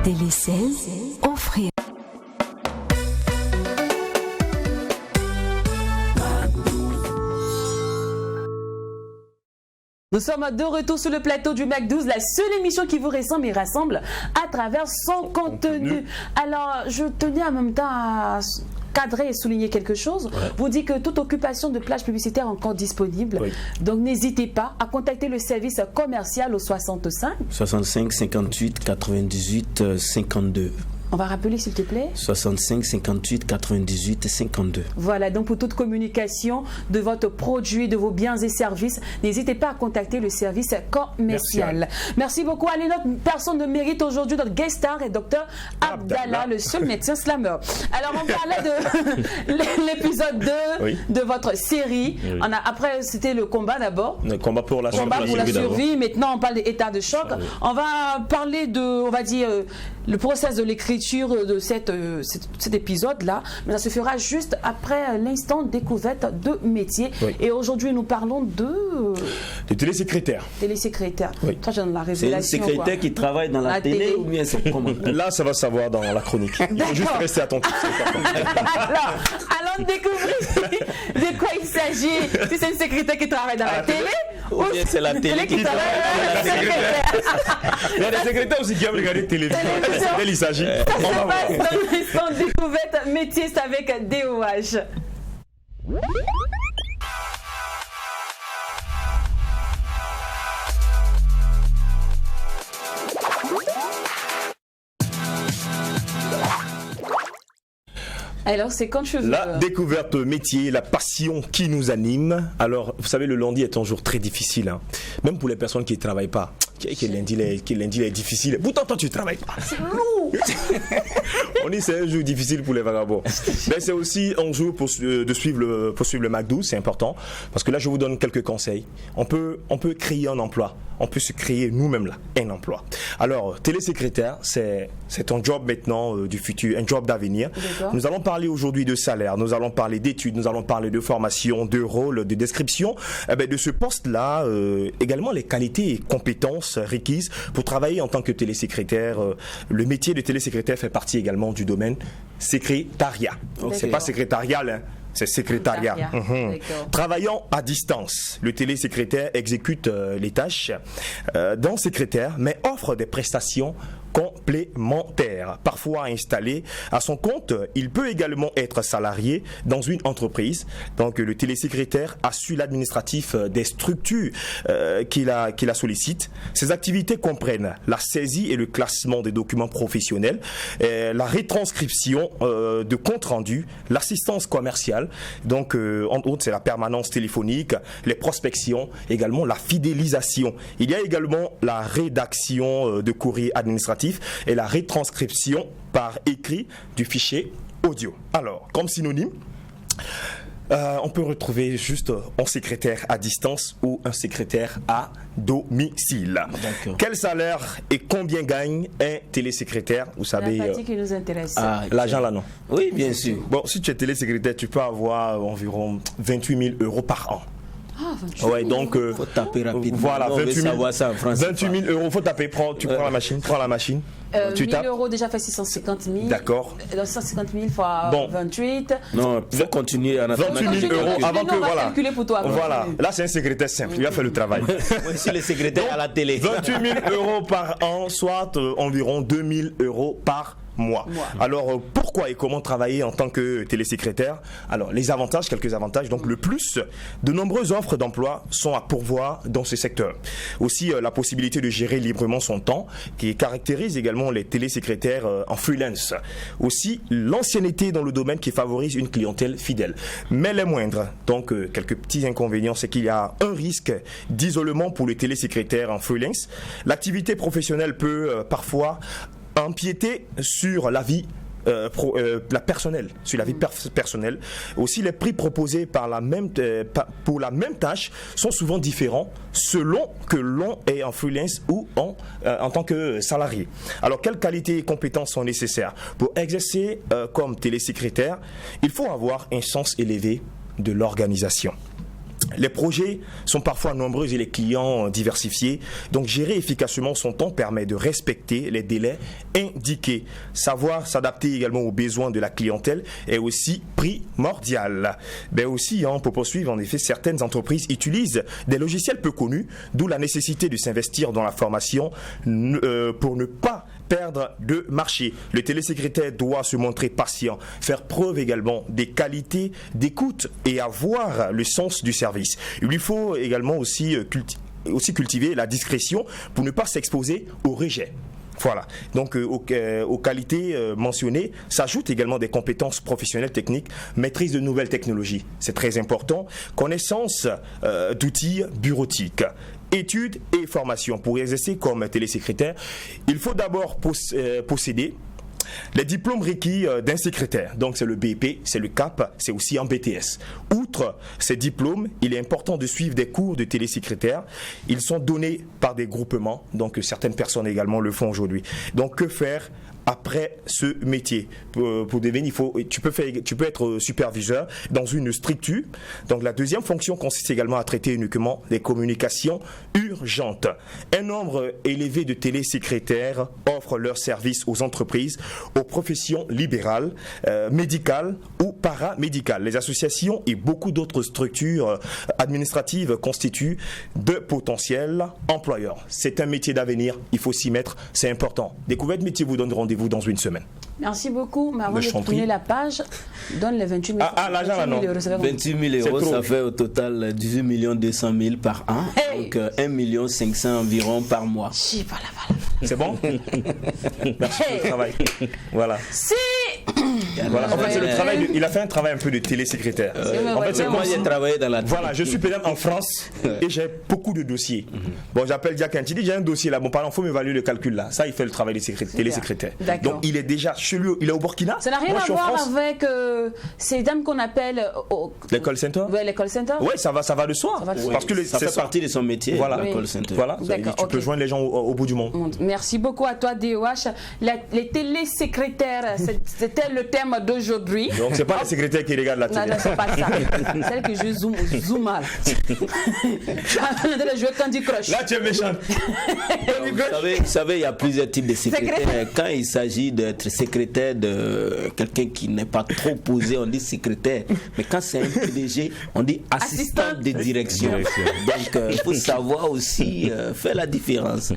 Télécel, offrir. Nous sommes de retour sur le plateau du Mac 12, la seule émission qui vous ressemble et rassemble à travers son contenu. Alors, je tenais en même temps à cadrer et souligner quelque chose. Vous dites que toute occupation de plage publicitaire est encore disponible. Donc, n'hésitez pas à contacter le service commercial au 65 58 98 52. On va rappeler s'il te plaît. 65 58 98 52. Voilà, donc pour toute communication de votre produit, de vos biens et services, n'hésitez pas à contacter le service commercial. Merci beaucoup. Allez, notre personne de mérite aujourd'hui, notre guest star est Dr Abdallah, le seul médecin slammer. Alors, on parlait de l'épisode 2 de votre série. Après, c'était le combat d'abord. Le combat pour la survie. Maintenant, on parle d'état de choc. On va parler de, on va dire, le process de l'écriture de cet épisode-là, mais ça se fera juste après l'instant découverte de métier. Et aujourd'hui, nous parlons de télésecrétaire. Télésecrétaire. Toi, j'ai la révélation. C'est une secrétaire qui travaille dans la télé ou bien c'est comment? Là, ça va savoir dans la chronique. Il faut juste rester attentif. Alors, allons découvrir de quoi il s'agit. Si c'est une secrétaire qui travaille dans la télé ou bien c'est la télé qui travaille dans la secrétaire. Il y a des secrétaires aussi qui aiment regarder télévision. Il s'agit. Ça se passe dans l'instant découverte métier, c'est avec DOH. Alors, c'est quand je veux. La découverte métier, la passion qui nous anime. Alors, vous savez, le lundi est un jour très difficile. Hein. Même pour les personnes qui ne travaillent pas. Que lundi est difficile. Pourtant, toi, tu ne travailles pas. C'est lourd. On dit que c'est un jour difficile pour les vagabonds. Mais c'est aussi un jour pour suivre le Mac 12, c'est important. Parce que là, je vous donne quelques conseils. On peut créer un emploi. On peut se créer nous-mêmes là un emploi. Alors, télésecrétaire, c'est un job maintenant du futur, un job d'avenir. Nous allons parler aujourd'hui de salaire, nous allons parler d'études, nous allons parler de formation, de rôle, de description. De ce poste-là, également les qualités et compétences requises pour travailler en tant que télésecrétaire. Le métier de télésecrétaire fait partie également du domaine secrétariat. C'est pas secrétarial, hein. C'est secrétariat. Travaillant à distance, le télésecrétaire exécute les tâches d'un secrétaire, mais offre des prestations complémentaires. Parfois installé à son compte, il peut également être salarié dans une entreprise. Donc le télésecrétaire assure l'administratif des structures qui la sollicitent. Ses activités comprennent la saisie et le classement des documents professionnels, la retranscription de comptes rendus, l'assistance commerciale, donc entre autres c'est la permanence téléphonique, les prospections, également la fidélisation. Il y a également la rédaction de courriers administratifs et la retranscription par écrit du fichier audio. Alors, comme synonyme, on peut retrouver juste un secrétaire à distance ou un secrétaire à domicile. Quel salaire et combien gagne un télésecrétaire? Vous savez, la partie qui nous intéresse. L'argent là, non? Oui, bien sûr. Bon, si tu es télésecrétaire, tu peux avoir environ 28 000 € par an. Ouais, donc faut taper rapidement. Voilà, 28 000 ça en français, 28 000 €, faut taper, tu prends la machine, tu 1 000 € déjà fait 650 000. D'accord. 650 000 fois 28. Non, il faut continuer à 28 000 € avant que voilà. Calculer pour toi. Voilà, là c'est un secrétaire simple, il a fait le travail. Voici le secrétaire à la télé. 28 000 € par an, soit environ 2 000 € par mois. Alors pourquoi et comment travailler en tant que télésecrétaire? Alors les avantages, quelques avantages. Donc le plus, de nombreuses offres d'emploi sont à pourvoir dans ce secteur. Aussi la possibilité de gérer librement son temps, qui caractérise également les télésecrétaires en freelance. Aussi l'ancienneté dans le domaine qui favorise une clientèle fidèle. Mais les moindres, donc quelques petits inconvénients, c'est qu'il y a un risque d'isolement pour les télésecrétaires en freelance. L'activité professionnelle peut parfois empiéter sur la vie personnelle, sur la vie personnelle. Aussi, les prix proposés pour la même tâche sont souvent différents selon que l'on est en freelance ou en tant que salarié. Alors, quelles qualités et compétences sont nécessaires? Pour exercer comme télésecrétaire, il faut avoir un sens élevé de l'organisation. Les projets sont parfois nombreux et les clients diversifiés. Donc, gérer efficacement son temps permet de respecter les délais indiqués. Savoir s'adapter également aux besoins de la clientèle est aussi primordial. Mais aussi, pour poursuivre, en effet, certaines entreprises utilisent des logiciels peu connus, d'où la nécessité de s'investir dans la formation pour ne pas perdre de marché. Le télésecrétaire doit se montrer patient, faire preuve également des qualités d'écoute et avoir le sens du service. Il lui faut également aussi cultiver la discrétion pour ne pas s'exposer au rejet. Voilà, donc aux qualités mentionnées s'ajoutent également des compétences professionnelles techniques, maîtrise de nouvelles technologies, c'est très important, connaissance d'outils bureautiques, études et formations. Pour exercer comme télésecrétaire, il faut d'abord posséder les diplômes requis d'un secrétaire. Donc c'est le BEP, c'est le CAP, c'est aussi un BTS. Outre ces diplômes, il est important de suivre des cours de télésecrétaire. Ils sont donnés par des groupements, donc certaines personnes également le font aujourd'hui. Donc que faire après ce métier? Pour devenir, tu peux être superviseur dans une structure. Donc la deuxième fonction consiste également à traiter uniquement les communications urgentes. Un nombre élevé de télésecrétaires offrent leurs services aux entreprises, aux professions libérales, médicales ou paramédicales. Les associations et beaucoup d'autres structures administratives constituent de potentiels employeurs. C'est un métier d'avenir, il faut s'y mettre, c'est important. Découverte métier vous donne rendez-vous dans une semaine. Merci beaucoup. Mais avant de tourner la page, donne les 28 000 euros. L'argent là, non. 28 000 euros, ça fait au total 18 200 000 par an. Hey. Donc 1 500 000 environ par mois. C'est bon? Merci pour le travail. Voilà. Voilà. En fait, c'est le travail. Il a fait un travail un peu de télésecrétaire. En fait, c'est moi j'ai travaillé dans la. Voilà, je suis peut-être en France et j'ai beaucoup de dossiers. Bon, j'appelle Diakin, tu dis j'ai un dossier là. Bon, pardon, faut m'évaluer le calcul là. Ça, il fait le travail des télésecrétaires. Donc, il est déjà chez lui. Il est au Burkina. Ça n'a rien à voir avec ces dames qu'on appelle les call centers. Ouais, les call centers. Oui, ça va de soi. Parce que ça fait partie de son métier. Voilà, le call center. Voilà. Tu peux joindre les gens au bout du monde. Merci beaucoup à toi, DOH. Les télésecrétaires, c'était le thème d'aujourd'hui. Donc c'est pas les secrétaires qui regardent la télé. Non, c'est pas ça. Celle que je zoome mal. Je suis en train de jouer Candy Crush. Là, tu es méchant. Vous savez, il y a plusieurs types de secrétaires. Quand il s'agit d'être secrétaire de quelqu'un qui n'est pas trop posé, on dit secrétaire. Mais quand c'est un PDG, on dit assistant de direction. Donc, il faut savoir aussi faire la différence.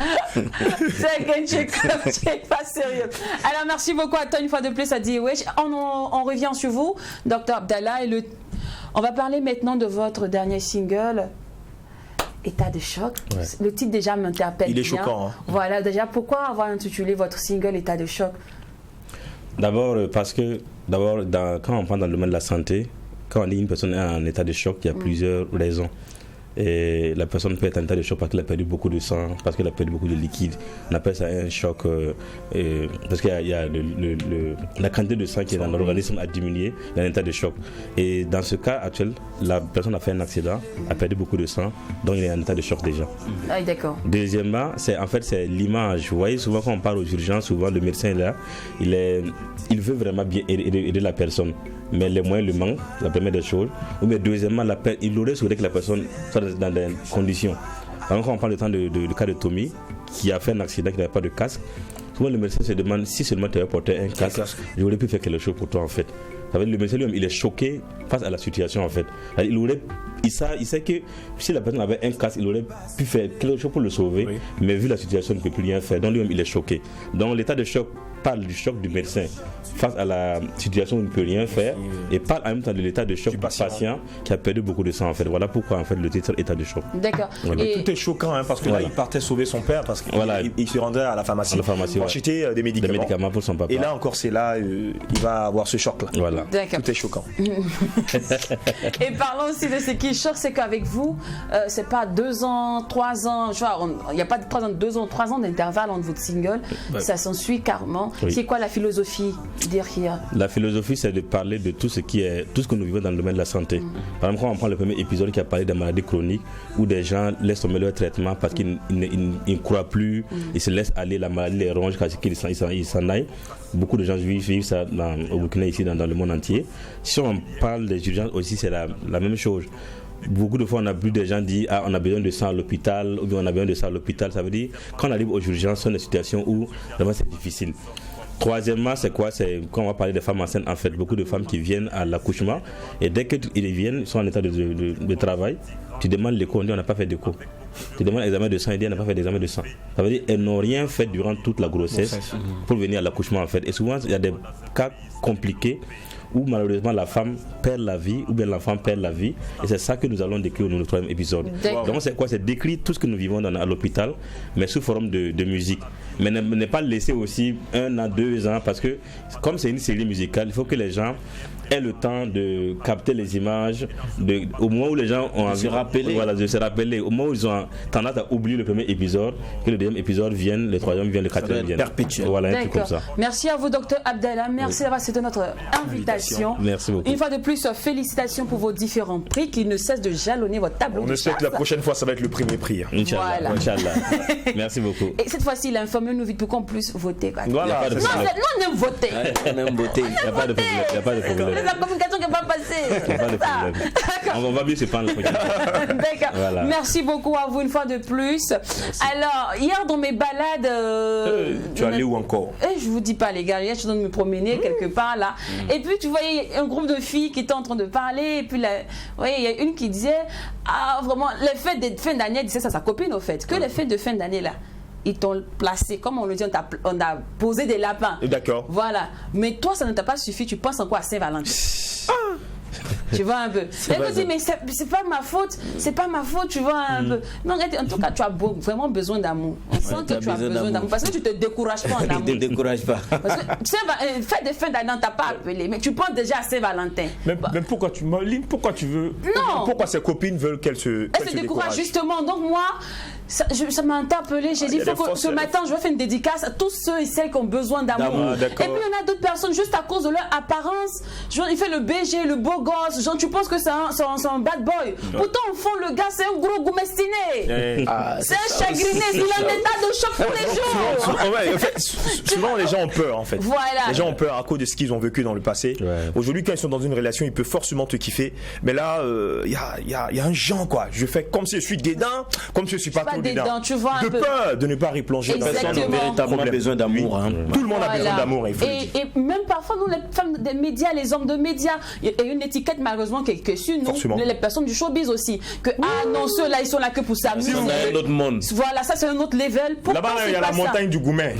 C'est que tu es pas sérieux. Alors, merci beaucoup à toi une fois de plus à DOH. On revient sur vous, Dr Abdallah. On va parler maintenant de votre dernier single, État de choc. Ouais. Le titre déjà m'interpelle. Il est bien. Choquant. Hein. Voilà, déjà, pourquoi avoir intitulé votre single État de choc? D'abord, parce que quand on parle dans le domaine de la santé, quand on dit une personne est en état de choc, il y a plusieurs raisons. Et la personne peut être en état de choc parce qu'elle a perdu beaucoup de sang, parce qu'elle a perdu beaucoup de liquide. On appelle ça un choc parce qu'il y a la quantité de sang qui est dans l'organisme a diminué dans l'état de choc. Et dans ce cas actuel, la personne a fait un accident, a perdu beaucoup de sang, donc il est en état de choc déjà. Ah, d'accord. Deuxièmement, c'est l'image. Vous voyez, souvent quand on parle aux urgences, souvent le médecin est là, il veut vraiment bien aider la personne. Mais les moyens lui manquent, la première des choses. Ou bien deuxièmement, il aurait souhaité que la personne soit dans des conditions. Par exemple, quand on parle du cas de Tommy, qui a fait un accident, qui n'avait pas de casque, souvent le médecin se demande si seulement tu avais porté un casque, j'aurais pu faire quelque chose pour toi en fait. Le médecin lui-même, il est choqué face à la situation en fait. Il sait que si la personne avait un casque, il aurait pu faire quelque chose pour le sauver, mais vu la situation, il ne peut plus rien faire. Donc lui-même, il est choqué. Donc l'état de choc parle du choc du médecin face à la situation où il ne peut rien faire et parle en même temps de l'état de choc du patient qui a perdu beaucoup de sang en fait. Voilà pourquoi en fait le titre état de choc. D'accord. Voilà. Et tout est choquant parce que là il partait sauver son père parce qu'il se rendait à la pharmacie pour acheter des médicaments pour son papa. Et là encore c'est là il va avoir ce choc là. Voilà. D'accord. Tout est choquant. Et parlons aussi de ce qui choque, c'est qu'avec vous c'est pas 2 ans, 3 ans, il n'y a pas de 3 ans, 2 ans, 3 ans d'intervalle entre votre single, ça s'ensuit carrément. Oui. C'est quoi la philosophie derrière? La philosophie, c'est de parler de tout ce que nous vivons dans le domaine de la santé. Par exemple, quand on prend le premier épisode qui a parlé des maladies chroniques, où des gens laissent tomber leur traitement parce qu'ils ne croient plus, ils se laissent aller, la maladie les ronge, qu'ils s'en aillent. Beaucoup de gens vivent ça au Burkina, ici, dans le monde entier. Si on parle des urgences aussi, c'est la même chose. beaucoup de fois on a vu des gens dire on a besoin de ça à l'hôpital ou bien on a besoin de ça à l'hôpital. Ça veut dire quand on arrive aux urgences, ce sont des situations où vraiment c'est difficile. Troisièmement, c'est quoi? C'est quand on va parler des femmes enceintes, en fait, beaucoup de femmes qui viennent à l'accouchement et dès qu'ils viennent, ils sont en état de travail. Tu demandes l'écho, on dit on n'a pas fait d'écho. Tu demandes l'examen de sang, il dit on n'a pas fait d'examen de sang. Ça veut dire qu'elles n'ont rien fait durant toute la grossesse pour venir à l'accouchement, en fait. Et souvent, il y a des cas compliqués où malheureusement la femme perd la vie ou bien l'enfant perd la vie, et c'est ça que nous allons décrire dans notre troisième épisode. Donc c'est quoi? C'est décrire tout ce que nous vivons à l'hôpital, mais sous forme de musique, mais ne pas laisser aussi 1 an, 2 ans, parce que comme c'est une série musicale, il faut que les gens aient le temps de capter les images, au moment où les gens ont envie de se rappeler, au moment où ils ont tendance à oublier le premier épisode, que le deuxième épisode vienne, le troisième vienne, le quatrième vienne. Perpétuel. Voilà, un truc comme ça. Merci à vous, Dr Abdallah. Merci d'avoir accepté notre invitation. Merci beaucoup. Une fois de plus, félicitations pour vos différents prix qui ne cessent de jalonner votre tableau. On espère que la prochaine fois, ça va être le premier prix. Inch'Allah. Voilà. Inch'Allah. Merci beaucoup. Et cette fois-ci, informez-nous vite pour qu'on puisse voter. Quoi. Voilà. Non, on aime voter. On aime voter. Il n'y a pas de problème. Il n'y a pas de problème. C'est la communication qui n'est pas passée. Il n'y a pas de problème. On va mieux se prendre. D'accord. Voilà. Merci beaucoup à vous une fois de plus. Merci. Alors, hier dans mes balades... tu es allé où encore? Je vous dis pas les gars, hier je suis en train de me promener quelque part là. Et puis tu voyais un groupe de filles qui étaient en train de parler. Et puis il y a une qui disait, vraiment, les fêtes de fin d'année, elle disait ça à sa copine au fait, que les fêtes de fin d'année là, ils t'ont placé, comme on le dit, on a posé des lapins. D'accord. Voilà. Mais toi, ça ne t'a pas suffi, tu penses encore à Saint-Valentin. Tu vois un peu. Elle me dit, mais c'est pas ma faute, tu vois un peu. Non, en tout cas, tu as vraiment besoin d'amour. On sent que tu as besoin d'amour. Parce que tu te décourages pas en amour. Ne te décourage pas. Parce que fête de fin d'année, on t'a pas appelé, mais tu penses déjà à Saint-Valentin. Mais pourquoi tu veux. Non. Pourquoi ses copines veulent qu'elle se. Elle se décourage justement. Donc moi, ça m'a interpellé. J'ai dit, il faut que ce matin, je vais faire une dédicace à tous ceux et celles qui ont besoin d'amour. Et puis il y en a d'autres personnes, juste à cause de leur apparence. Genre, il fait le BG, le beau gosse. Genre, tu penses que c'est un bad boy. Pourtant, au fond, le gars, c'est un gros goumestiné. C'est un chagriné. Il a un état de choc tous les jours. En fait, souvent, les gens ont peur, en fait. Voilà. Les gens ont peur à cause de ce qu'ils ont vécu dans le passé. Aujourd'hui, quand ils sont dans une relation, ils peuvent forcément te kiffer. Mais là, il y a un genre, quoi. Je fais comme si je suis dedans, comme si je suis pas trop dedans. Tu vois, de peur de ne pas replonger. Personne n'a véritablement besoin d'amour. Hein. Tout le monde a besoin d'amour. Et même parfois, nous, les femmes des médias, les hommes de médias, il y a une étiquette, malheureusement, qui est sur nous, les personnes du showbiz aussi. Que, non, ceux-là, ils sont là que pour s'amuser. C'est un autre monde. Voilà, ça, c'est un autre level. Là-bas, il y a la montagne du Goumen.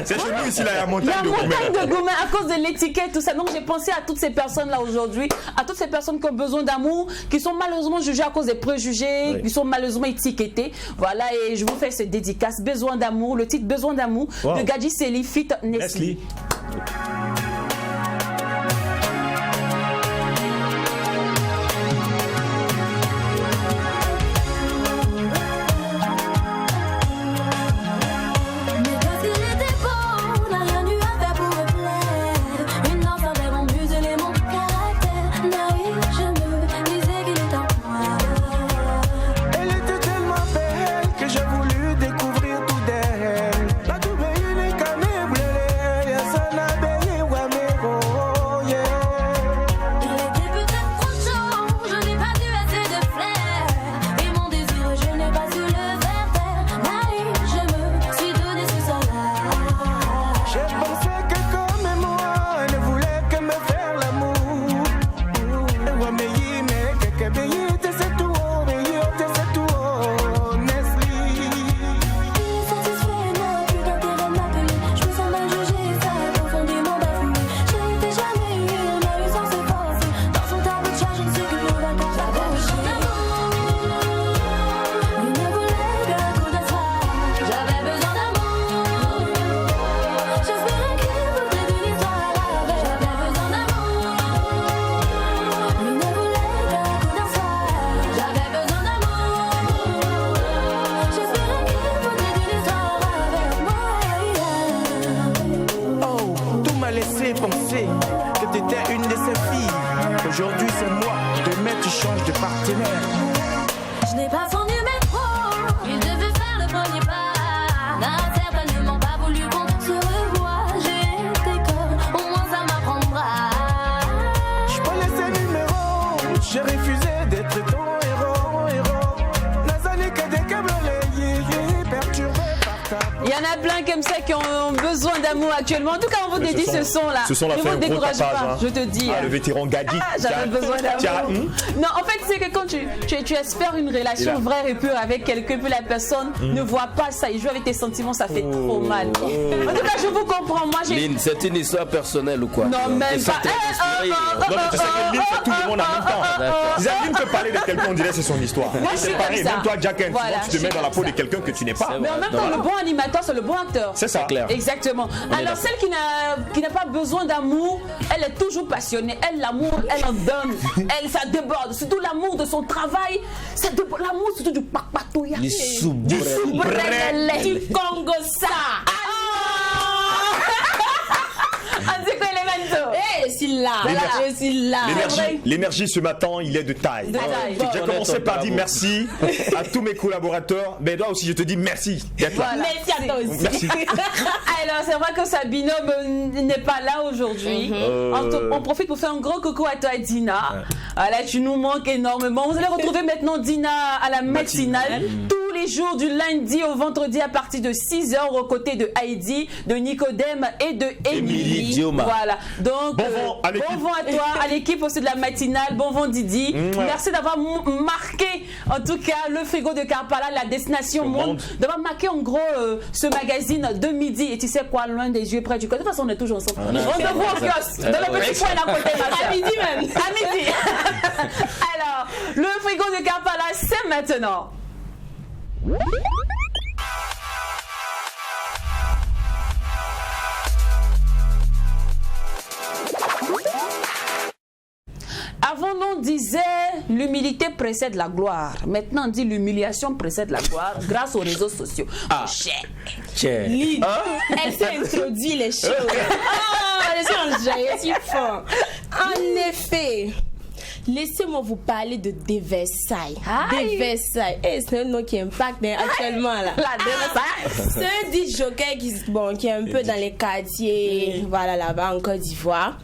C'est chez nous, ici, là, il y a la montagne de Goumen. La montagne de Goumen, à cause de l'étiquette, tout ça. Donc, j'ai pensé à toutes ces personnes-là aujourd'hui, à toutes ces personnes qui ont besoin d'amour, qui sont malheureusement jugées à cause des préjugés, qui sont malheureusement étiquetées. Voilà, et je vous fais cette dédicace, Besoin d'amour, le titre Besoin d'amour de Gadji Seli Fit Nesli. J'ai refusé d'être ton héros. en a plein comme ça qui ont besoin d'amour actuellement. En tout cas, on vous dédie ce son-là. Ce son-là ne fait vous un gros décourage tapage, pas, hein. je te dis. Ah, le vétéran Gadi. J'avais besoin d'amour. Non, en fait, c'est que quand tu espères une relation vraie et pure avec quelqu'un, puis la personne ne voit pas ça, il joue avec tes sentiments, ça fait trop mal. En tout cas, je vous comprends. Moi, Lynn, c'est une histoire personnelle ou quoi? Non, même pas. Non, mais tu sais que Lynn, c'est tout le monde en même temps. Lynn peut parler de quelqu'un, on dirait c'est son histoire. Moi, je suis C'est pareil, comme ça. même toi, Jack, Voilà, tu te mets dans la peau de quelqu'un que tu n'es pas. Mais en même temps, le bon animateur, c'est le bon acteur. C'est ça. Clair. Exactement. Alors, celle qui n'a pas besoin d'amour, elle est toujours passionnée. Elle, l'amour, elle en donne. Elle, ça déborde. Surtout l'amour de son travail. Ça déborde. L'amour, surtout du papatouya. Du soubrelele. Du Congo, ça. On dit quoi, les manteaux? Je suis là. Je suis là. L'énergie ce matin, il est de taille. J'ai commencé par dire merci à tous mes collaborateurs, mais toi aussi je te dis merci d'être là. Merci à toi aussi. Merci. Alors, c'est vrai que sa binôme n'est pas là aujourd'hui. On profite pour faire un gros coucou à toi, Dina. Là, tu nous manques énormément. Vous allez retrouver maintenant Dina à la matinale. Tous les jours du lundi au vendredi à partir de 6h aux côtés de Heidi, de Nicodème et de Émilie. Voilà. Donc, bon vent à toi, à l'équipe aussi de la matinale. Bon vent Didi. Merci d'avoir marqué, en tout cas, le frigo de Kampala, la destination monde. D'avoir marqué en gros ce magazine de midi. Et tu sais quoi, loin des yeux, près du cœur. De toute façon, on est toujours ensemble. On se voit au kiosque, dans le petit coin à côté, ma soeur. À midi même. À midi. Alors, le frigo de Kampala, c'est maintenant. Avant, on disait l'humilité précède la gloire. Maintenant, on dit l'humiliation précède la gloire grâce aux réseaux sociaux. Lynn, elle s'est introduit les choses. Je suis fort. En effet, laissez-moi vous parler de Deversailles. Deversailles, c'est un nom qui impacte actuellement là. C'est un dit joker qui est un peu dans les quartiers, voilà, là-bas en Côte d'Ivoire.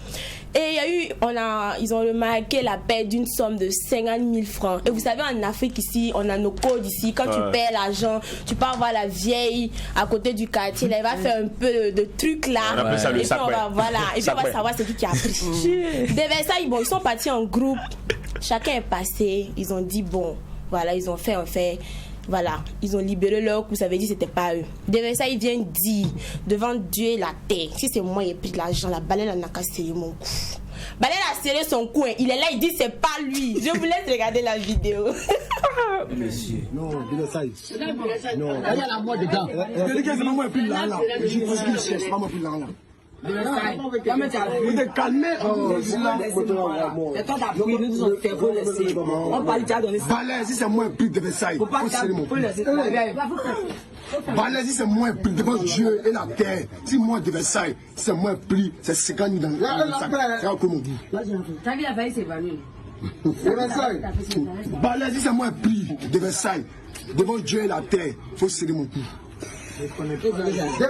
Et ils ont remarqué la perte d'une somme de 50 000 francs. Et vous savez, en Afrique ici, on a nos codes ici. Quand tu perds l'argent, tu pars voir la vieille à côté du quartier. Là, elle va faire un peu de trucs là. On appelle ça le sac. Et puis on va savoir c'est qui a pris. Des Versailles, ils sont partis en groupe. Chacun est passé. Ils ont dit voilà, ils ont fait un fait. Voilà, ils ont libéré leur coup, ça veut dire que c'était pas eux. De Versailles vient dire devant Dieu et la terre, si c'est moi qui ai pris de l'argent, la baleine n'a qu'à serrer mon cou. Baleine a serré son cou, il est là, il dit c'est pas lui. Je vous laisse regarder la vidéo. Monsieur. Non, de Versailles. Non, il y a la mort dedans. C'est pas moi qui ai pris l'argent. C'est pas moi qui ai pris l'argent. Vous êtes calmé. Balais, si c'est moi plus de Versailles. Balais, si c'est moi plus devant Dieu et la terre. Si moi de Versailles, c'est moi plus, c'est 50 000 dans le sac. C'est encore mon goût. Balais, si c'est moi plus de Versailles. Devant Dieu et la terre, il faut serrer mon cou. De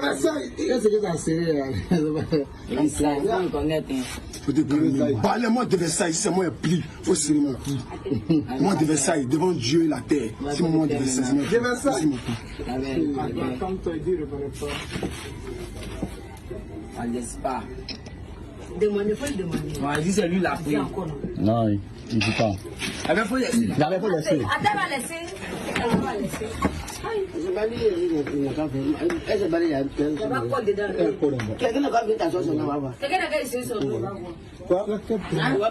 Versailles, qu'est-ce que tu as serré? Balais-moi de Versailles, si c'est moi pris, il faut serrer mon cou. Moi de Versailles, devant Dieu et la terre. Si moi de Versailles, de Versailles. Comme tu as dit, ne pas. On laisse pas. Demandez, il faut le demander. Ouais, dis c'est lui la pris. Non, il ne dit pas. Il faut laisser. Il faut laisser. Attends, va laisser. Elle va laisser. Quelqu'un n'a pas vu ta chose, on va voir. Quelqu'un n'a pas essayé son nom, on va voir. Quoi?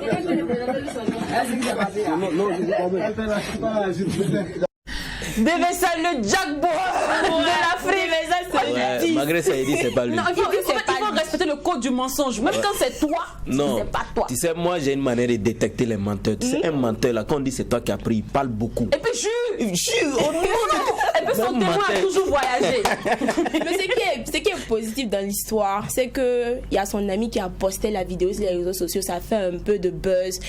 Deversailles, le jackpot de l'Afrique. Malgré ça, il dit c'est pas lui. Non, il faut respecter le code du mensonge. Même quand c'est toi, c'est pas toi. Tu sais, moi j'ai une manière de détecter les menteurs. Tu sais, un menteur là, quand on dit c'est toi qui as pris, il parle beaucoup. Et puis jure. Et puis son témoin a toujours voyagé. Mais ce qui est positif dans l'histoire, c'est qu'il y a son ami qui a posté la vidéo sur les réseaux sociaux. Ça fait un peu de buzz.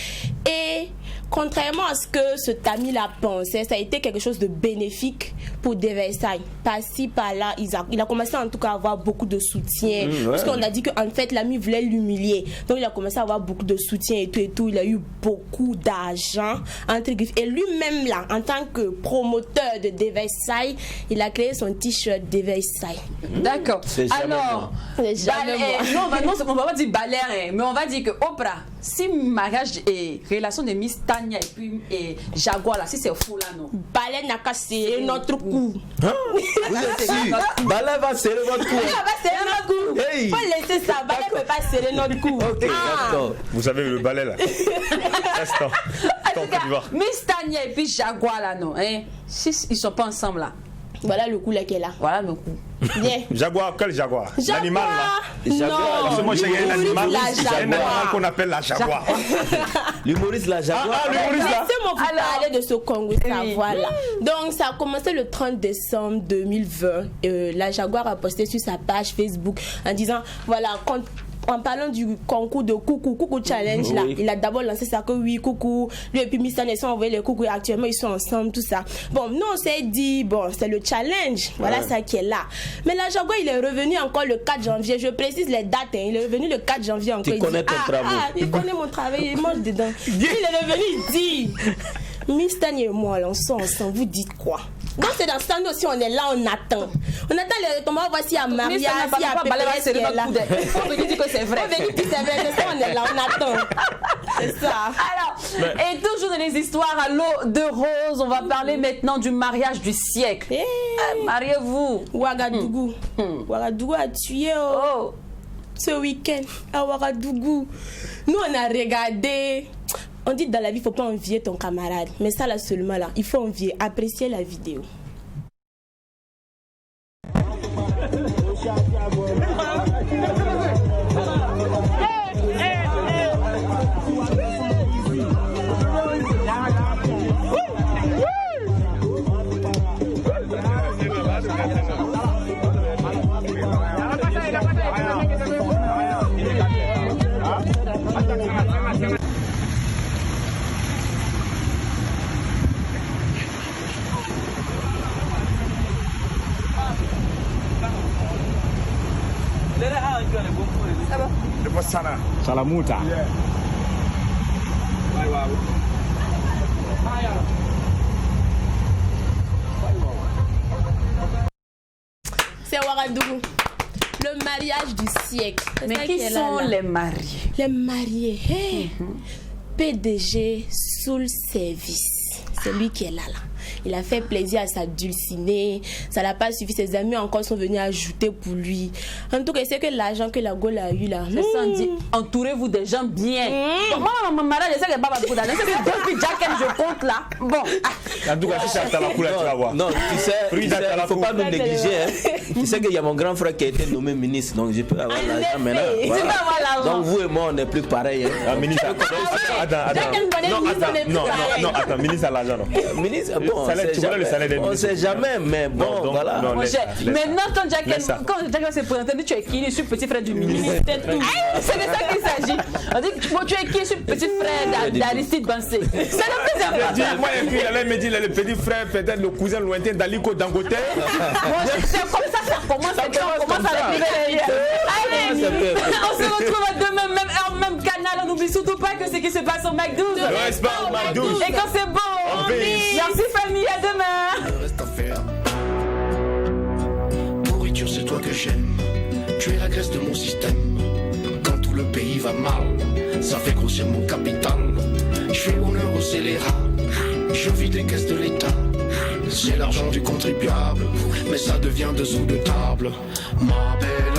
Et Contrairement à ce que ce tamis l'a pensé, ça a été quelque chose de bénéfique pour De Versailles. Par-ci, par-là, il a commencé en tout cas à avoir beaucoup de soutien. Parce qu'on a dit qu'en fait, l'ami voulait l'humilier. Donc il a commencé à avoir beaucoup de soutien et tout. Il a eu beaucoup d'argent, entre griffes. Et lui-même, là, en tant que promoteur de De Versailles, il a créé son t-shirt De Versailles. D'accord. Alors, non, on va pas dire balère, mais on va dire que Oprah, si mariage et relation de Miss Tania et puis Jaguar, là, si c'est fou là, non. Balère n'a qu'à serrer notre cou. Vous êtes sûr? Balère va serrer votre cou. Balère va serrer notre cou. Hey. Faut laisser ça. Balère ne peut pas serrer notre cou. Ok, d'accord. Vous savez le balai là. Instant. En tout cas, Miss Tania et puis Jaguar là, non. Hein? Si ils sont pas ensemble là. Voilà le coup là qu'elle a. Voilà le coup. Bien. Jaguar, quel jaguar? L'animal là. Jaguar. Parce que moi j'ai un animal. C'est un animal qu'on appelle la jaguar. L'humoriste la jaguar. L'humoriste là. Laissez-moi vous parler de ce Congo Savoir là. Donc ça a commencé le 30 décembre 2020. La Jaguar a posté sur sa page Facebook en disant voilà, en parlant du concours de Coucou Challenge là, il a d'abord lancé ça que oui, Coucou, lui et puis Miss Tania sont envoyés les coucou et actuellement ils sont ensemble, tout ça. Bon, nous on s'est dit, bon, c'est le challenge, voilà ça qui est là. Mais la Jaguar il est revenu encore le 4 janvier, je précise les dates, hein, il est revenu le 4 janvier encore. Tu connais ton travail. Il connaît mon travail, il mange dedans. Il est revenu, il dit, Miss Tania et moi, là, on sort ensemble, vous dites quoi? Donc c'est dans ce temps aussi, on est là, on attend. On attend les retombements, on voit s'il y a Maria, s'il y a Pépé qui est là. Il faut venir dire que c'est vrai. Il faut venir dire que c'est vrai, c'est ça, on est là, on attend. C'est ça. Alors, et toujours dans les histoires à l'eau de rose, on va parler maintenant du mariage du siècle. Mariez-vous. Ouagadougou. Ouagadougou a tué ce week-end à Ouagadougou. Nous, on a regardé. On dit dans la vie, il ne faut pas envier ton camarade. Mais ça, là, seulement, là, il faut envier, apprécier la vidéo. Salamuta. C'est Ouagadougou. Le mariage du siècle. Mais qui sont les mariés? Les mariés. Hey. PDG Soul Service. C'est lui qui est là. Il a fait plaisir à sa dulcinée. Ça n'a pas suffi. Ses amis encore sont venus ajouter pour lui. En tout cas, c'est que l'argent que la Gaule a eu là. C'est ça, on dit, entourez-vous des gens bien. Moi, mon mariage, je sais que pas beaucoup d'argent. C'est depuis Jack je compte là. Bon. En tout cas, si c'est à la couleur, tu vas voir. Non, tu sais, il ne faut pas nous négliger. Hein. Tu sais qu'il y a mon grand frère qui a été nommé ministre, donc je peux avoir l'argent maintenant. Voilà. Donc vous et moi, on n'est plus pareil. Hein. Ministre, attends, ministre à l'argent. Ministre, bon. Tu connais le salaire des ministres. On ne sait jamais, mais bon, non, voilà. Non, maintenant, quand Jack s'est présenté, tu es qui? Je suis petit frère du ministre. C'est de ça qu'il s'agit. On dit, tu es qui? Je suis petit frère d'Aristide Bansé. C'est le plus important. Moi, et puis, il allait me dire, le petit frère, peut-être le cousin lointain d'Aliko Dangote. C'est comme ça, ça commence à arriver. Allez, on se retrouve demain, même heure, même canal. On n'oublie surtout pas que ce qui se passe au McDouze. Et quand c'est bon, merci famille, à demain. Reste à faire. Nourriture, c'est toi que j'aime. Tu es la graisse de mon système. Quand tout le pays va mal, ça fait grossir mon capital. Je fais honneur aux scélérats. Je vide les caisses de l'État. C'est l'argent du contribuable, mais ça devient dessous de table. Ma belle